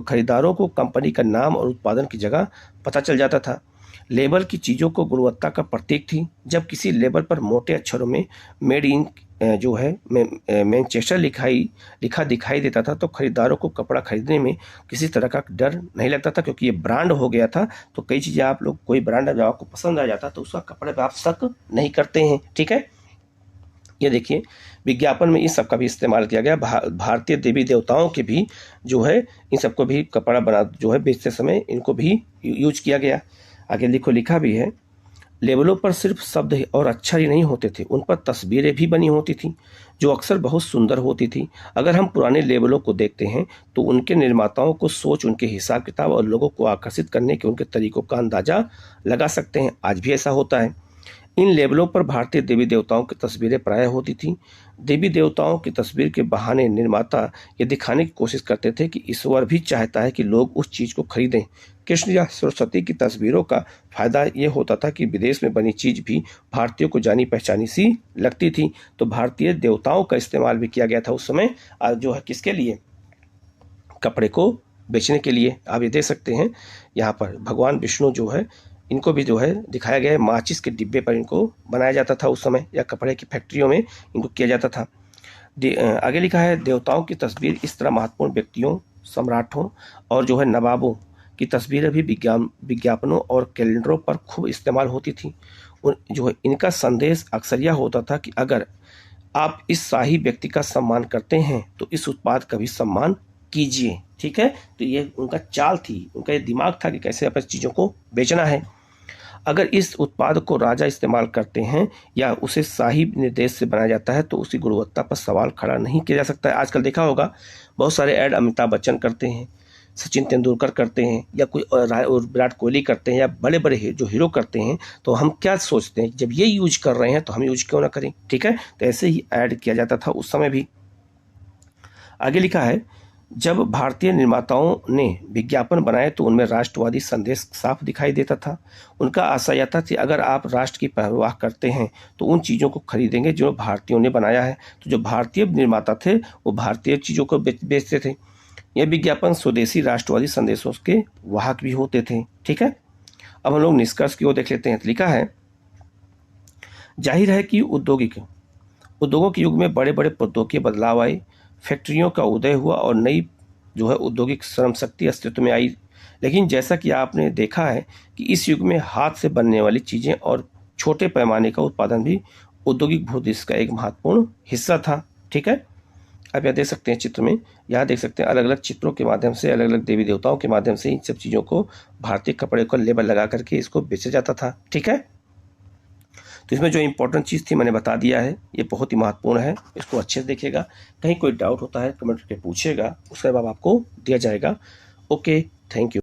खरीदारों को कंपनी का नाम और उत्पादन की जगह पता चल जाता था। लेबल की चीज़ों को गुणवत्ता का प्रतीक थी। जब किसी लेबल पर मोटे अक्षरों में मेड इन जो है मैनचेस्टर लिखा दिखाई देता था तो खरीदारों को कपड़ा खरीदने में किसी तरह का डर नहीं लगता था, क्योंकि ये ब्रांड हो गया था। तो कई चीज़ें आप लोग, कोई ब्रांड जब आपको पसंद आ जाता तो उसका कपड़े पे आप शक नहीं करते हैं। ठीक है, ये देखिए विज्ञापन में इस सब का भी इस्तेमाल किया गया। भारतीय देवी देवताओं के भी जो है इन सबको भी कपड़ा बना जो है बेचते समय इनको भी यूज किया गया। आगे लिखा भी है, लेबलों पर सिर्फ शब्द और अक्षर ही नहीं होते थे, उन पर तस्वीरें भी बनी होती थी जो अक्सर बहुत सुंदर होती थी। अगर हम पुराने लेबलों को देखते हैं तो उनके निर्माताओं को सोच, उनके हिसाब किताब और लोगों को आकर्षित करने के उनके तरीकों का अंदाजा लगा सकते हैं। आज भी ऐसा होता है। इन लेबलों पर भारतीय देवी देवताओं की तस्वीरें प्रायः होती थीं। देवी देवताओं की तस्वीर के बहाने निर्माता ये दिखाने की कोशिश करते थे कि ईश्वर भी चाहता है कि लोग उस चीज़ को खरीदें। कृष्ण या सरस्वती की तस्वीरों का फायदा ये होता था कि विदेश में बनी चीज़ भी भारतीयों को जानी पहचानी सी लगती थी। तो भारतीय देवताओं का इस्तेमाल भी किया गया था उस समय, जो है किसके लिए? कपड़े को बेचने के लिए। आप ये देख सकते हैं यहाँ पर भगवान विष्णु जो है इनको भी जो है दिखाया गया है। माचिस के डिब्बे पर इनको बनाया जाता था उस समय, या कपड़े की फैक्ट्रियों में इनको किया जाता था। आगे लिखा है, देवताओं की तस्वीर इस तरह महत्वपूर्ण व्यक्तियों, सम्राटों और जो है नवाबों की तस्वीरें भी विज्ञापनों और कैलेंडरों पर खूब इस्तेमाल होती थी। जो है इनका संदेश अक्सर यह होता था कि अगर आप इस शाही व्यक्ति का सम्मान करते हैं तो इस उत्पाद का भी सम्मान कीजिए। ठीक है, तो ये उनका चाल थी, उनका ये दिमाग था कि कैसे अपनी चीज़ों को बेचना है। अगर इस उत्पाद को राजा इस्तेमाल करते हैं या उसे शाही निर्देश से बनाया जाता है तो उसकी गुणवत्ता पर सवाल खड़ा नहीं किया जा सकता है। आजकल देखा होगा बहुत सारे ऐड अमिताभ बच्चन करते हैं, सचिन तेंदुलकर करते हैं, या कोई और विराट कोहली करते हैं, या बड़े बड़े जो हीरो करते हैं। तो हम क्या सोचते हैं, जब ये यूज कर रहे हैं तो हम यूज क्यों ना करें। ठीक है, तो ऐसे ही ऐड किया जाता था उस समय भी। आगे लिखा है, जब भारतीय निर्माताओं ने विज्ञापन बनाए तो उनमें राष्ट्रवादी संदेश साफ दिखाई देता था। उनका आशा यह था कि अगर आप राष्ट्र की परवाह करते हैं तो उन चीज़ों को खरीदेंगे जो भारतीयों ने बनाया है। तो जो भारतीय निर्माता थे वो भारतीय चीज़ों को बेचते थे। यह विज्ञापन स्वदेशी राष्ट्रवादी संदेशों के वाहक भी होते थे। ठीक है, अब हम लोग निष्कर्ष की ओर देख लेते हैं। तो लिखा है, जाहिर है कि उद्योगों के युग में बड़े बड़े प्रौद्योगिकी बदलाव आए, फैक्ट्रियों का उदय हुआ और नई जो है औद्योगिक श्रम शक्ति अस्तित्व में आई। लेकिन जैसा कि आपने देखा है कि इस युग में हाथ से बनने वाली चीज़ें और छोटे पैमाने का उत्पादन भी औद्योगिक भूदृश्य का एक महत्वपूर्ण हिस्सा था। ठीक है, आप यहाँ देख सकते हैं चित्र में, यहाँ देख सकते हैं अलग अलग चित्रों के माध्यम से, अलग अलग देवी देवताओं के माध्यम से इन सब चीज़ों को भारतीय कपड़े को लेबल लगा करके इसको बेचा जाता था। ठीक है, तो इसमें जो इम्पोर्टेंट चीज़ थी मैंने बता दिया है, ये बहुत ही महत्वपूर्ण है, इसको अच्छे से देखिएगा। कहीं कोई डाउट होता है कमेंट करके पूछिएगा, उसका जवाब आपको दिया जाएगा। Okay, thank you.